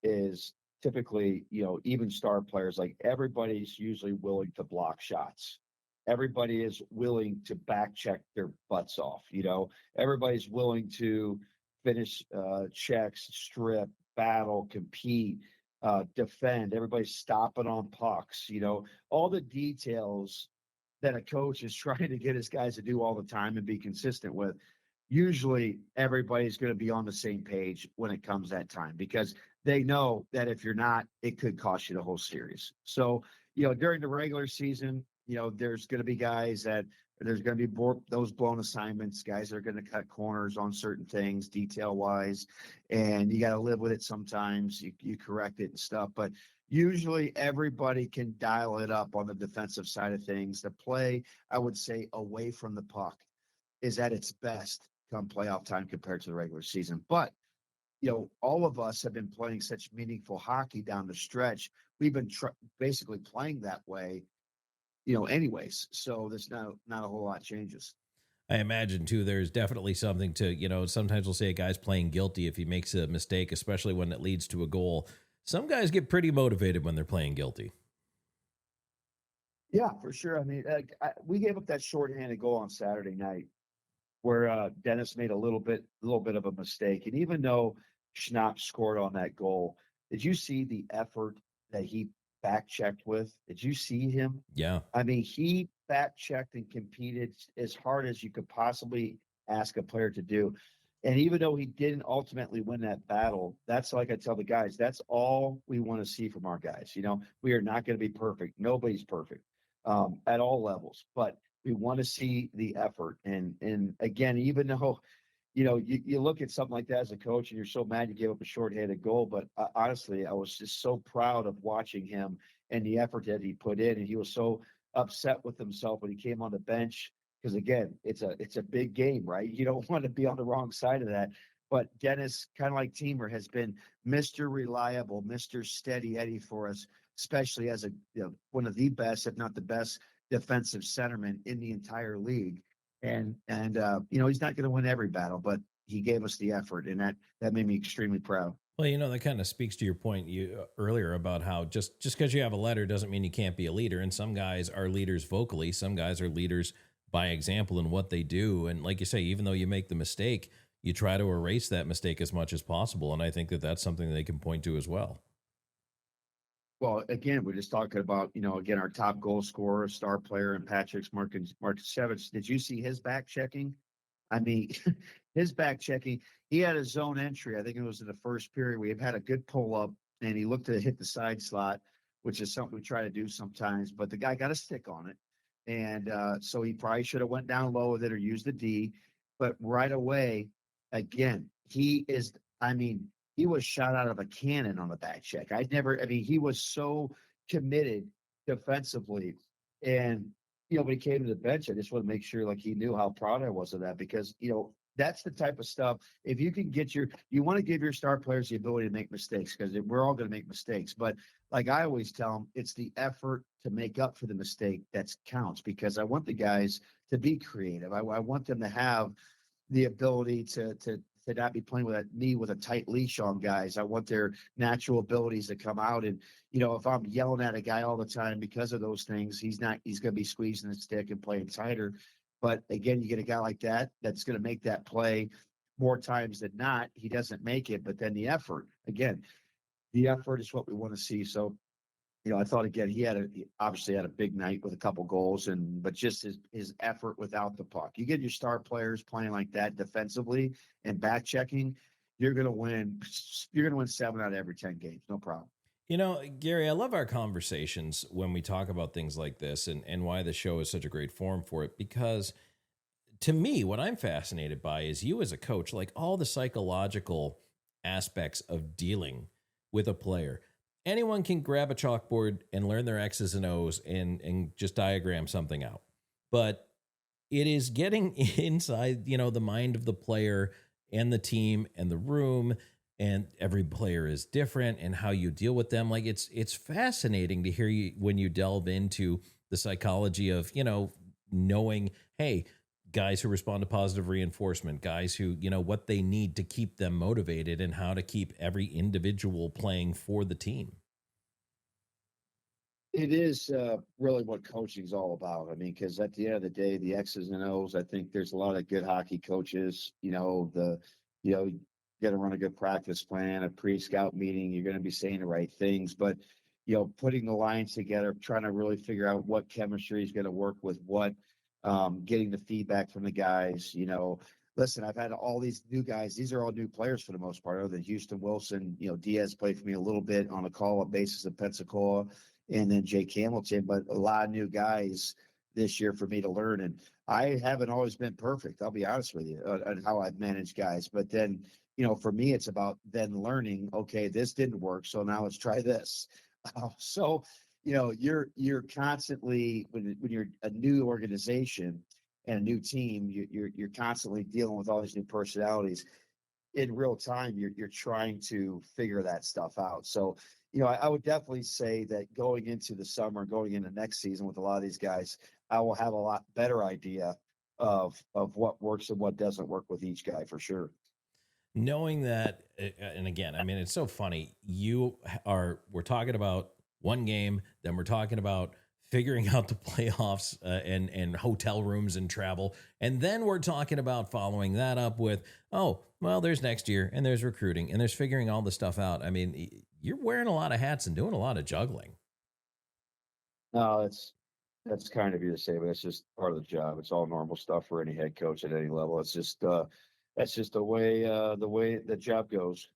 [SPEAKER 2] is typically, even star players, like everybody's usually willing to block shots. Everybody is willing to back check their butts off. Everybody's willing to finish checks, strip, battle, compete, defend. Everybody's stopping on pucks. All the details that a coach is trying to get his guys to do all the time and be consistent with. Usually everybody's going to be on the same page when it comes that time, because they know that if you're not, it could cost you the whole series. So, during the regular season, there's going to be guys that there's going to be those blown assignments, guys that are going to cut corners on certain things detail wise, and you got to live with it. Sometimes you correct it and stuff, but usually everybody can dial it up on the defensive side of things. The play, I would say, away from the puck is at its best come playoff time compared to the regular season. But, all of us have been playing such meaningful hockey down the stretch. We've been basically playing that way, anyways. So there's not a whole lot changes.
[SPEAKER 1] I imagine, too, there's definitely something to, sometimes we'll say a guy's playing guilty if he makes a mistake, especially when it leads to a goal. Some guys get pretty motivated when they're playing guilty.
[SPEAKER 2] Yeah, for sure. I mean, we gave up that shorthanded goal on Saturday night where Dennis made a little bit of a mistake. And even though Schnapp scored on that goal, did you see the effort that he back-checked with? Did you see him?
[SPEAKER 1] Yeah.
[SPEAKER 2] I mean, he back-checked and competed as hard as you could possibly ask a player to do. And even though he didn't ultimately win that battle, that's like I tell the guys, that's all we want to see from our guys. We are not going to be perfect. Nobody's perfect at all levels, but we want to see the effort. And again, even though, you look at something like that as a coach and you're so mad you gave up a shorthanded goal, but honestly, I was just so proud of watching him and the effort that he put in. And he was so upset with himself when he came on the bench. Because again, it's a big game, right? You don't want to be on the wrong side of that. But Dennis, kind of like Teamer, has been Mr. Reliable, Mr. Steady Eddie for us, especially as one of the best, if not the best, defensive centerman in the entire league. And he's not going to win every battle, but he gave us the effort, and that made me extremely proud.
[SPEAKER 1] Well, that kind of speaks to your point earlier about how just because you have a letter doesn't mean you can't be a leader. And some guys are leaders vocally, some guys are leaders by example in what they do. And like you say, even though you make the mistake, you try to erase that mistake as much as possible. And I think that that's something they can point to as well.
[SPEAKER 2] Well, again, we're just talking about, again, our top goal scorer, star player, and Patrick's Markievicz. Did you see his back checking? I mean, his back checking, he had a zone entry. I think it was in the first period. We had a good pull up, and he looked to hit the side slot, which is something we try to do sometimes. But the guy got a stick on it. And so he probably should have went down low with it or used the D. But right away, again, he was shot out of a cannon on the back check. He was so committed defensively. And, when he came to the bench, I just want to make sure he knew how proud I was of that, because, That's the type of stuff. If you can you want to give your star players the ability to make mistakes, because we're all going to make mistakes. But like I always tell them, it's the effort to make up for the mistake that counts, because I want the guys to be creative. I want them to have the ability to not be playing with a tight leash on guys. I want their natural abilities to come out. And, if I'm yelling at a guy all the time because of those things, he's going to be squeezing the stick and playing tighter. But again, you get a guy like that, that's going to make that play more times than not. He doesn't make it, but then the effort is what we want to see. So, I thought, again, he obviously had a big night with a couple goals, but just his effort without the puck. You get your star players playing like that defensively and back checking, you're going to win. You're going to win 7 out of every 10 games. No problem.
[SPEAKER 1] Gary, I love our conversations when we talk about things like this and why the show is such a great forum for it, because to me, what I'm fascinated by is you as a coach, like all the psychological aspects of dealing with a player. Anyone can grab a chalkboard and learn their X's and O's and just diagram something out. But it is getting inside, the mind of the player and the team and the room, and every player is different and how you deal with them. Like it's fascinating to hear you when you delve into the psychology of, knowing, hey, guys who respond to positive reinforcement, guys who, what they need to keep them motivated and how to keep every individual playing for the team.
[SPEAKER 2] It is really what coaching is all about. I mean, because at the end of the day, the X's and O's, I think there's a lot of good hockey coaches, you got to run a good practice plan, a pre-scout meeting. You're going to be saying the right things, but, putting the lines together, trying to really figure out what chemistry is going to work with what, getting the feedback from the guys, listen, I've had all these new guys. These are all new players for the most part, other than Houston Wilson. Diaz played for me a little bit on a call-up basis at Pensacola, and then Jake Hamilton, but a lot of new guys this year for me to learn. And I haven't always been perfect, I'll be honest with you, on how I've managed guys. But then, for me, it's about then learning, okay, this didn't work, so now let's try this. So, you're constantly, when you're a new organization and a new team, you're constantly dealing with all these new personalities. In real time, you're trying to figure that stuff out. So, I would definitely say that going into the summer, going into next season with a lot of these guys, I will have a lot better idea of what works and what doesn't work with each guy for sure.
[SPEAKER 1] Knowing that, and again, I mean, it's so funny. We're talking about one game, then we're talking about figuring out the playoffs and hotel rooms and travel. And then we're talking about following that up with, there's next year and there's recruiting and there's figuring all the stuff out. I mean, you're wearing a lot of hats and doing a lot of juggling.
[SPEAKER 2] No, that's kind of you to say, but it's just part of the job. It's all normal stuff for any head coach at any level. It's just, that's just the way the job goes.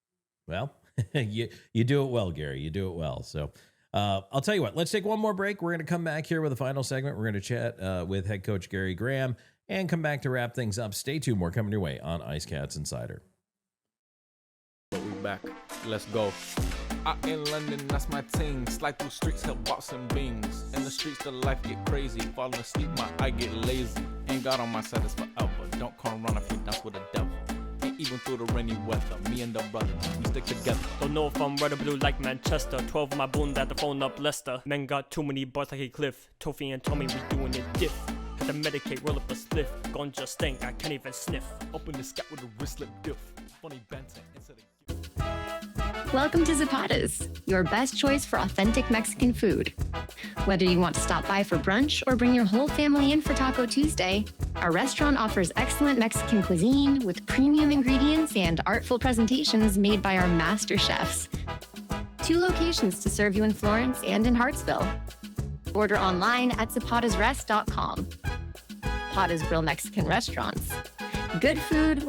[SPEAKER 1] Well, you do it well, Gary. You do it well. So I'll tell you what, let's take one more break. We're going to come back here with a final segment. We're going to chat with head coach Gary Graham and come back to wrap things up. Stay tuned. More coming your way on IceCats Insider.
[SPEAKER 13] We back. Let's go. Out in London, that's my team. Slide through streets, help boxing beans. In the streets, the life get crazy. Falling asleep, my eye get lazy. Ain't God on my side is forever. Don't come run if you dance with the devil. Ain't even through the rainy weather. Me and the brothers, we stick together.
[SPEAKER 14] Don't know if I'm red or blue like Manchester. 12 of my bone that the phone up Leicester. Men got too many bars like a cliff. Tofi and Tommy, we doing it diff. Had to medicate, roll up a spliff. Ganja stink, I can't even sniff.
[SPEAKER 13] Open the scat with a wrist slip diff. Funny banter instead of
[SPEAKER 4] Welcome to Zapata's, your best choice for authentic Mexican food. Whether you want to stop by for brunch or bring your whole family in for Taco Tuesday, our restaurant offers excellent Mexican cuisine with premium ingredients and artful presentations made by our master chefs. 2 locations to serve you in Florence and in Hartsville. Order online at zapatasrest.com. Pata's Grill Mexican Restaurants. Good food,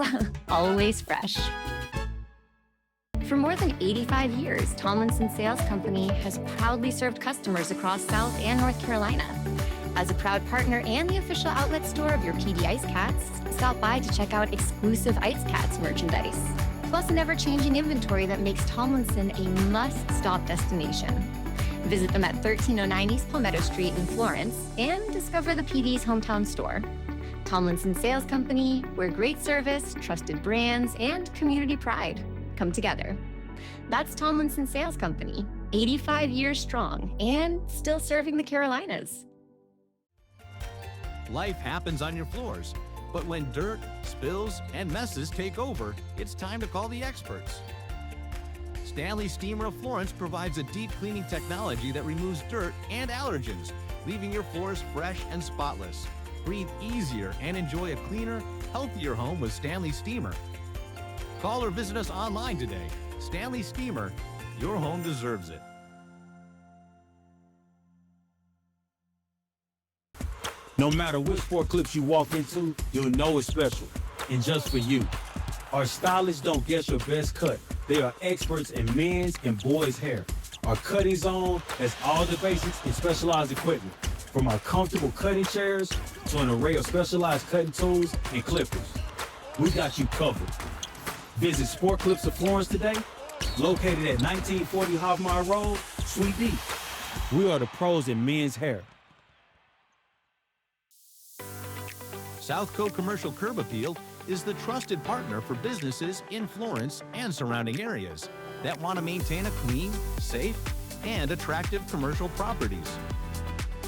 [SPEAKER 4] always fresh. For more than 85 years, Tomlinson Sales Company has proudly served customers across South and North Carolina. As a proud partner and the official outlet store of your Pee Dee IceCats, stop by to check out exclusive IceCats merchandise, plus an ever-changing inventory that makes Tomlinson a must-stop destination. Visit them at 1309 East Palmetto Street in Florence and discover the Pee Dee's hometown store. Tomlinson Sales Company, where great service, trusted brands, and community pride come together. That's Tomlinson Sales Company, 85 years strong and still serving the Carolinas.
[SPEAKER 15] Life happens on your floors, but when dirt, spills, and messes take over, it's time to call the experts. Stanley Steamer of Florence provides a deep cleaning technology that removes dirt and allergens, leaving your floors fresh and spotless. Breathe easier and enjoy a cleaner, healthier home with Stanley Steamer. Call or visit us online today. Stanley Steamer, your home deserves it.
[SPEAKER 16] No matter which forklifts you walk into, you'll know it's special. And just for you. Our stylists don't guess your best cut. They are experts in men's and boys' hair. Our cutting zone has all the basics and specialized equipment, from our comfortable cutting chairs to an array of specialized cutting tools and clippers. We got you covered. Visit Sport Clips of Florence today, located at 1940 Hoffmeyer Road, Suite D. We are the pros in men's hair.
[SPEAKER 15] Southco Commercial Curb Appeal is the trusted partner for businesses in Florence and surrounding areas that want to maintain a clean, safe, and attractive commercial properties.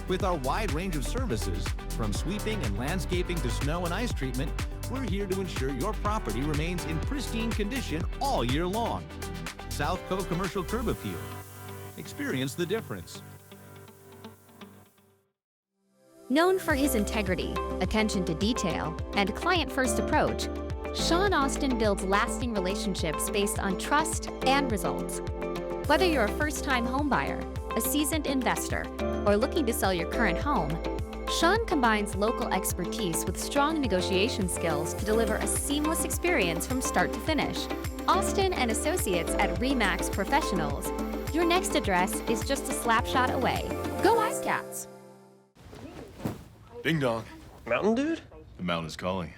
[SPEAKER 15] With our wide range of services, from sweeping and landscaping to snow and ice treatment, we're here to ensure your property remains in pristine condition all year long. Southco Commercial Curb Appeal. Experience the difference.
[SPEAKER 17] Known for his integrity, attention to detail, and client-first approach, Sean Austin builds lasting relationships based on trust and results. Whether you're a first-time homebuyer, a seasoned investor, or looking to sell your current home, Sean combines local expertise with strong negotiation skills to deliver a seamless experience from start to finish. Austin and Associates at RE/MAX Professionals. Your next address is just a slap shot away. Go IceCats!
[SPEAKER 9] Ding dong.
[SPEAKER 14] Mountain dude?
[SPEAKER 9] The mountain is calling.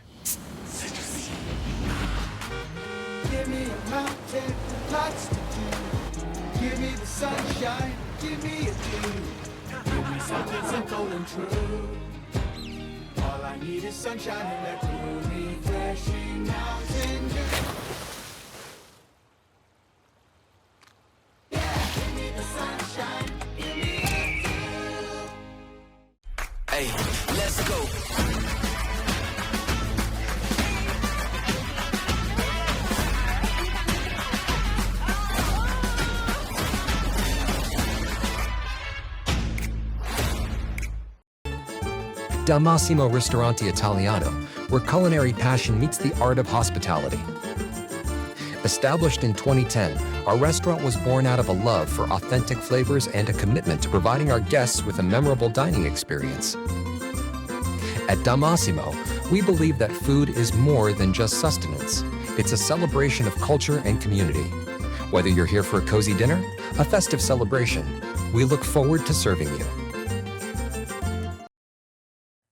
[SPEAKER 11] Give me a mountain, lots to do. Give me the sunshine, give me a dew. Give me something simple and true. All I need is sunshine and that cool, refreshing mountain dew. Yeah, give me the sunshine, give me a dew.
[SPEAKER 18] Hey, let's go.
[SPEAKER 5] Dal Massimo Ristorante Italiano, where culinary passion meets the art of hospitality. Established in 2010, our restaurant was born out of a love for authentic flavors and a commitment to providing our guests with a memorable dining experience. At Dal Massimo, we believe that food is more than just sustenance. It's a celebration of culture and community. Whether you're here for a cozy dinner, a festive celebration, we look forward to serving you.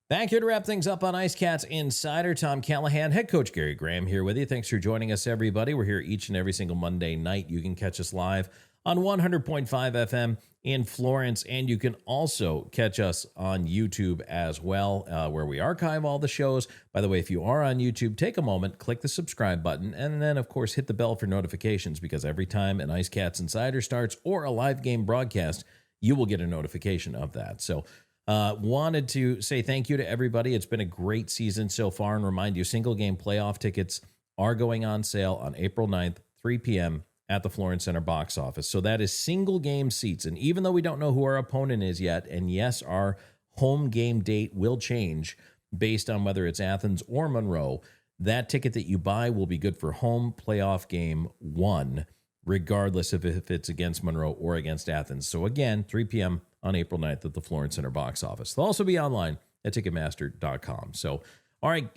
[SPEAKER 1] Back here to wrap things up on IceCats Insider, Tom Callahan, head coach Gary Graham here with you. Thanks for joining us, everybody. We're here each and every single Monday night. You can catch us live on 100.5 FM in Florence, and you can also catch us on YouTube as well, where we archive all the shows. By the way, if you are on YouTube, take a moment, click the subscribe button, and then, of course, hit the bell for notifications, because every time an IceCats Insider starts or a live game broadcast, you will get a notification of that. So, wanted to say thank you to everybody. It's been a great season so far, and remind you, single game playoff tickets are going on sale on April 9th, 3 p.m. at the Florence Center box office. So that is single game seats. And even though we don't know who our opponent is yet, and yes, our home game date will change based on whether it's Athens or Monroe, that ticket that you buy will be good for home playoff game 1, regardless of if it's against Monroe or against Athens. So again, 3 p.m. on April 9th at the Florence Center box office. They'll also be online at Ticketmaster.com. So, all right,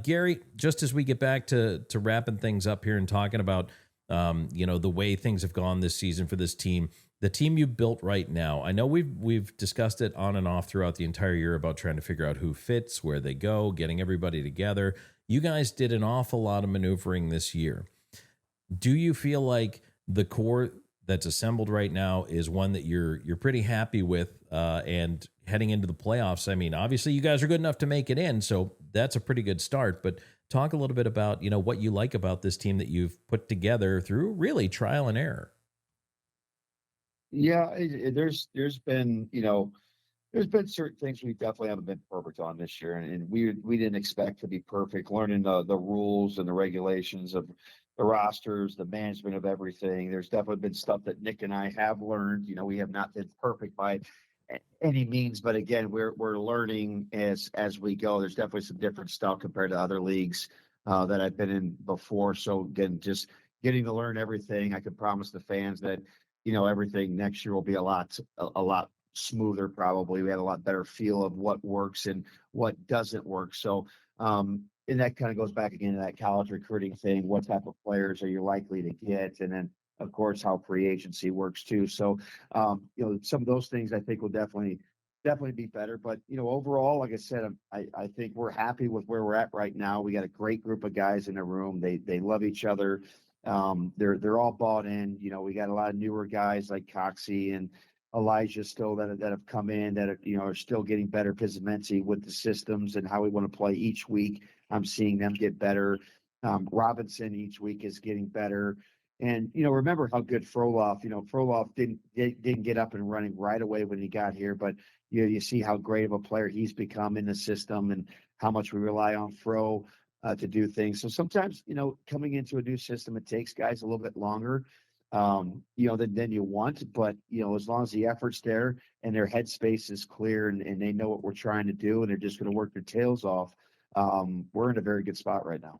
[SPEAKER 1] Gary, just as we get back to wrapping things up here and talking about, the way things have gone this season for this team, the team you built right now, I know we've discussed it on and off throughout the entire year about trying to figure out who fits, where they go, getting everybody together. You guys did an awful lot of maneuvering this year. Do you feel like the core that's assembled right now is one that you're pretty happy with, and heading into the playoffs. I mean, obviously you guys are good enough to make it in, so that's a pretty good start. But talk a little bit about, what you like about this team that you've put together through really trial and error.
[SPEAKER 2] Yeah, there's been, there's been certain things we definitely haven't been perfect on this year, and we didn't expect to be perfect. Learning the rules and the regulations of the rosters, the management of everything. There's definitely been stuff that Nick and I have learned. We have not been perfect by any means, but again, we're learning as we go. There's definitely some different stuff compared to other leagues that I've been in before. So again, just getting to learn everything. I can promise the fans that everything next year will be a lot smoother. Probably we have a lot better feel of what works and what doesn't work. So and that kind of goes back again to that college recruiting thing. What type of players are you likely to get? And then of course how free agency works too. So some of those things I think will definitely be better. But overall, like I said, I think we're happy with where we're at right now. We got a great group of guys in the room. They love each other. They're all bought in. We got a lot of newer guys like Coxie and Elijah still that have come in that are still getting better Pizzamentsi with the systems and how we want to play each week. I'm seeing them get better. Robinson each week is getting better. And remember how good Frolov. Frolov didn't get up and running right away when he got here, but you see how great of a player he's become in the system and how much we rely on Fro to do things. So sometimes coming into a new system, it takes guys a little bit longer than you want, but as long as the effort's there and their headspace is clear and they know what we're trying to do and they're just going to work their tails off, we're in a very good spot right now.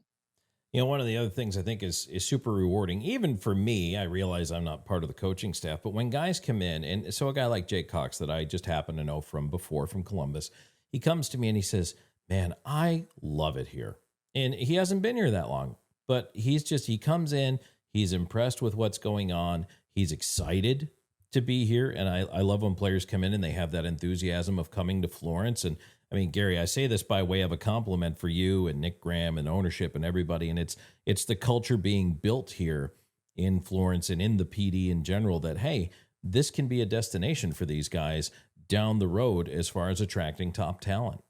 [SPEAKER 1] One of the other things I think is super rewarding, even for me. I realize I'm not part of the coaching staff, but when guys come in, and so a guy like Jake Cox that I just happen to know from before from Columbus, he comes to me and he says, "Man, I love it here." And he hasn't been here that long, but he comes in, he's impressed with what's going on. He's excited to be here. And I love when players come in and they have that enthusiasm of coming to Florence. And I mean, Gary, I say this by way of a compliment for you and Nick Graham and ownership and everybody. And it's the culture being built here in Florence and in the Pee Dee in general that, hey, this can be a destination for these guys down the road as far as attracting top talent.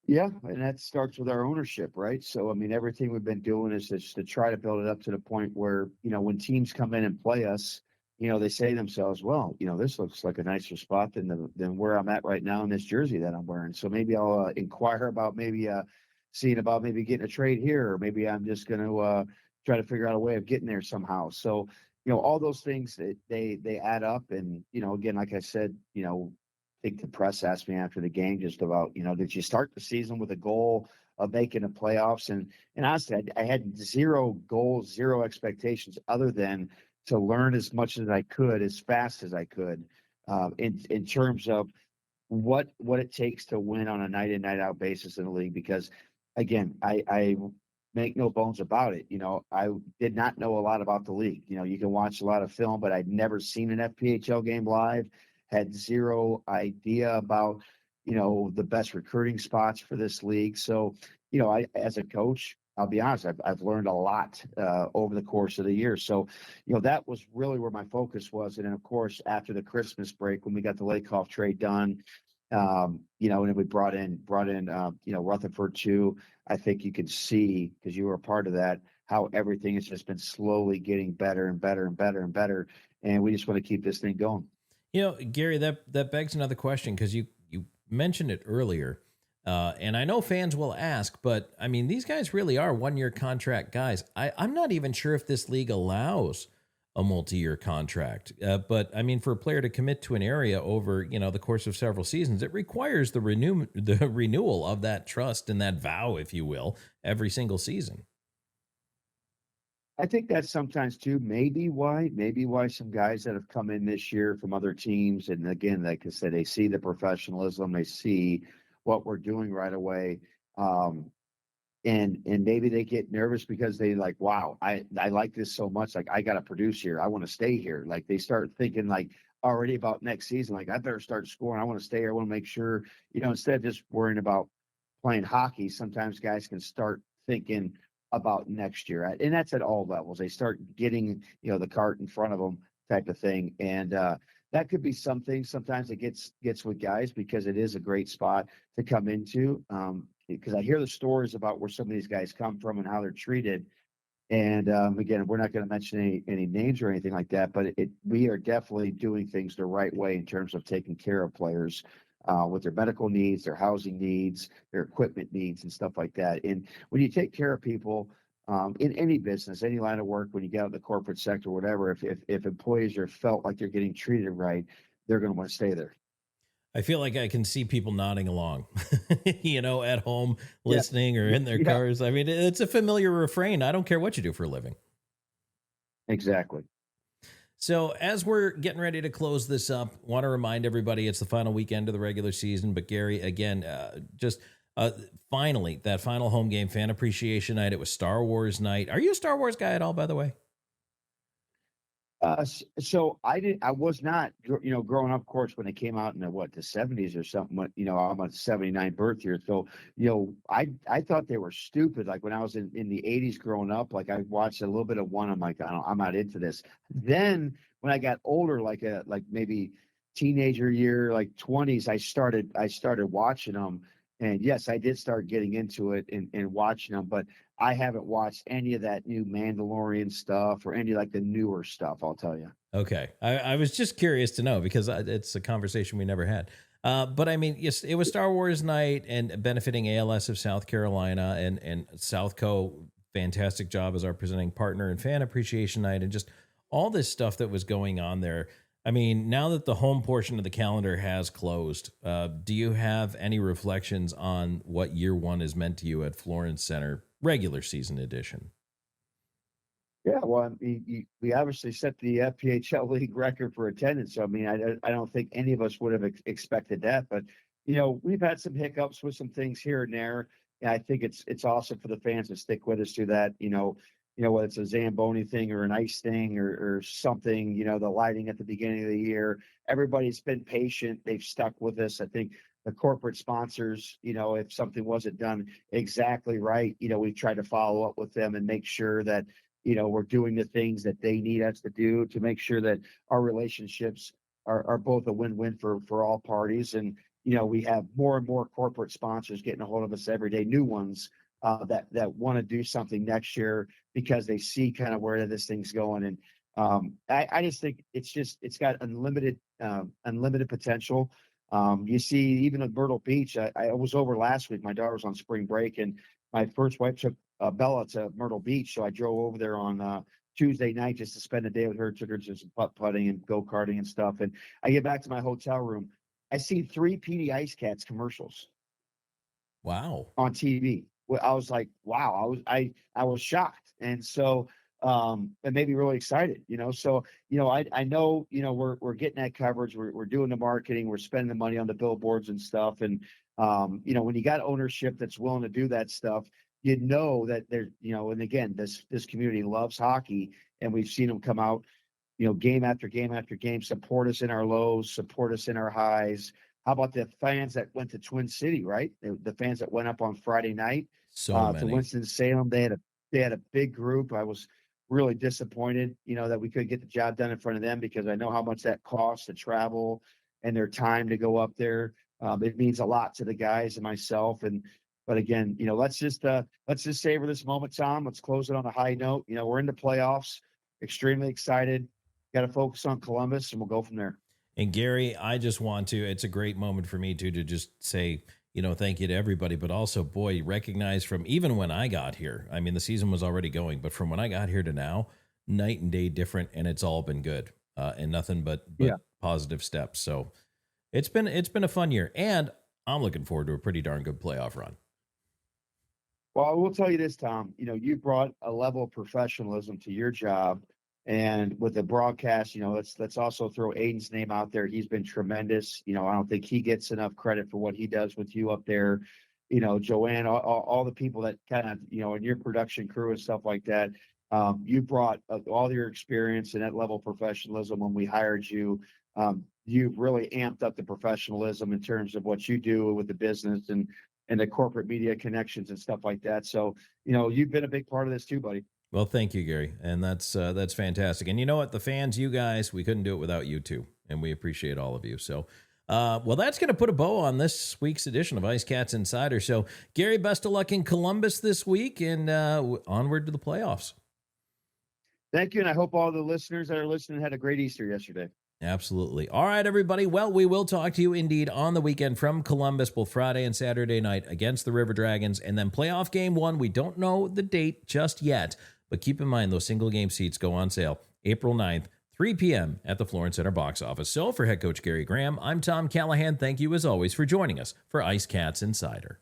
[SPEAKER 2] Yeah, and that starts with our ownership, right? So, I mean, everything we've been doing is just to try to build it up to the point where, when teams come in and play us, they say to themselves, well, this looks like a nicer spot than where I'm at right now in this jersey that I'm wearing. So maybe I'll inquire about seeing about maybe getting a trade here, or maybe I'm just going to try to figure out a way of getting there somehow. So, all those things, they add up. And, again, like I said, I think the press asked me after the game just about, did you start the season with a goal of making the playoffs? And honestly, I had zero goals, zero expectations other than to learn as much as I could, as fast as I could, in terms of what it takes to win on a night in, night out basis in the league. Because again, I make no bones about it. I did not know a lot about the league. You can watch a lot of film, but I'd never seen an FPHL game live. Had zero idea about, the best recruiting spots for this league. So, I, as a coach, I'll be honest, I've learned a lot over the course of the year. So, that was really where my focus was. And then, of course, after the Christmas break, when we got the Lakoff trade done, and then we brought in Rutherford too. I think you could see, because you were a part of that, how everything has just been slowly getting better and better and better and better. And we just want to keep this thing going.
[SPEAKER 1] Gary, that begs another question, because you mentioned it earlier, and I know fans will ask, but I mean, these guys really are one-year contract guys. I'm not even sure if this league allows a multi-year contract, but I mean, for a player to commit to an area over the course of several seasons, it requires the renewal of that trust and that vow, if you will, every single season.
[SPEAKER 2] I think that's sometimes too, maybe why some guys that have come in this year from other teams, and again, like I said, they see the professionalism, they see what we're doing right away, and maybe they get nervous because they like, wow, I like this so much, like I got to produce here, I want to stay here. Like they start thinking like already about next season, like I better start scoring, I want to stay here, I want to make sure, instead of just worrying about playing hockey, sometimes guys can start thinking, about next year. And that's at all levels. They start getting, the cart in front of them type of thing. And that could be something. Sometimes it gets with guys because it is a great spot to come into. Because I hear the stories about where some of these guys come from and how they're treated. And again, we're not going to mention any names or anything like that, but we are definitely doing things the right way in terms of taking care of players with their medical needs, their housing needs, their equipment needs, and stuff like that. And when you take care of people in any business, any line of work, when you get out in the corporate sector, whatever, if employees are felt like they're getting treated right, they're going to want to stay there.
[SPEAKER 1] I feel like I can see people nodding along, at home listening or in their cars. I mean, it's a familiar refrain. I don't care what you do for a living.
[SPEAKER 2] Exactly.
[SPEAKER 1] So as we're getting ready to close this up, want to remind everybody it's the final weekend of the regular season. But Gary, again, finally, that final home game fan appreciation night. It was Star Wars night. Are you a Star Wars guy at all, by the way?
[SPEAKER 2] So I was not, growing up, of course, when it came out in the 70s or something, I'm a 79 birth year. So, I thought they were stupid. Like when I was in the 80s growing up, like I watched a little bit of one. I'm like, I'm not into this. Then when I got older, like maybe teenager year, like 20s, I started watching them. And yes, I did start getting into it and watching them, but I haven't watched any of that new Mandalorian stuff or any like the newer stuff, I'll tell you.
[SPEAKER 1] Okay. I was just curious to know because it's a conversation we never had. But I mean, yes, it was Star Wars night and benefiting ALS of South Carolina and Southco. Fantastic job as our presenting partner and fan appreciation night and just all this stuff that was going on there. I mean, now that the home portion of the calendar has closed, do you have any reflections on what year one has meant to you at Florence Center, regular season edition?
[SPEAKER 2] Yeah, well, we obviously set the FPHL league record for attendance. So, I mean, I don't think any of us would have expected that. But, we've had some hiccups with some things here and there. And I think it's awesome for the fans to stick with us through that, whether it's a Zamboni thing or an ice thing or something, the lighting at the beginning of the year. Everybody's been patient. They've stuck with us. I think the corporate sponsors, if something wasn't done exactly right, we try to follow up with them and make sure that, we're doing the things that they need us to do to make sure that our relationships are both a win-win for all parties. And, we have more and more corporate sponsors getting a hold of us every day, new ones that want to do something next year because they see kind of where this thing's going. And I just think it's got unlimited potential. You see, even at Myrtle Beach, I was over last week. My daughter was on spring break, and my first wife took Bella to Myrtle Beach, so I drove over there on Tuesday night just to spend a day with her. Took her to some putt-putting and go-karting and stuff. And I get back to my hotel room. I see 3 Pee Dee IceCats commercials.
[SPEAKER 1] Wow.
[SPEAKER 2] On TV. I was like, wow, I was shocked. And so it made me really excited, So, I know, we're getting that coverage. We're doing the marketing. We're spending the money on the billboards and stuff. And, when you got ownership that's willing to do that stuff, that there's, and again, this community loves hockey, and we've seen them come out, game after game after game, support us in our lows, support us in our highs. How about the fans that went to Twin City, right? The fans that went up on Friday night to Winston-Salem, they had a big group. I was really disappointed, that we couldn't get the job done in front of them because I know how much that costs to travel and their time to go up there. It means a lot to the guys and myself. But again, let's just savor this moment, Tom. Let's close it on a high note. We're in the playoffs, extremely excited. Got to focus on Columbus, and we'll go from there.
[SPEAKER 1] And Gary, I just want to, it's a great moment for me to just say, thank you to everybody, but also, boy, recognize from even when I got here, I mean, the season was already going, but from when I got here to now, night and day different, and it's all been good and nothing but positive steps. So it's been a fun year, and I'm looking forward to a pretty darn good playoff run.
[SPEAKER 2] Well, I will tell you this, Tom, you brought a level of professionalism to your job. And with the broadcast, let's also throw Aiden's name out there. He's been tremendous. I don't think he gets enough credit for what he does with you up there. Joanne, all the people that kind of, in your production crew and stuff like that. You brought all your experience and that level of professionalism when we hired you. You've really amped up the professionalism in terms of what you do with the business. And and the corporate media connections and stuff like that. So, you know, you've been a big part of this too, buddy.
[SPEAKER 1] Well, thank you, Gary. And that's fantastic. And you know what? The fans, you guys, we couldn't do it without you too. And we appreciate all of you. So, well, that's going to put a bow on this week's edition of IceCats Insider. So, Gary, best of luck in Columbus this week and onward to the playoffs.
[SPEAKER 2] Thank you. And I hope all the listeners that are listening had a great Easter yesterday.
[SPEAKER 1] Absolutely. All right, everybody. Well, we will talk to you indeed on the weekend from Columbus, both Friday and Saturday night against the River Dragons. And then playoff game 1, we don't know the date just yet, but keep in mind those single game seats go on sale April 9th, 3 p.m. at the Florence Center box office. So for head coach Gary Graham, I'm Tom Callahan. Thank you as always for joining us for IceCats Insider.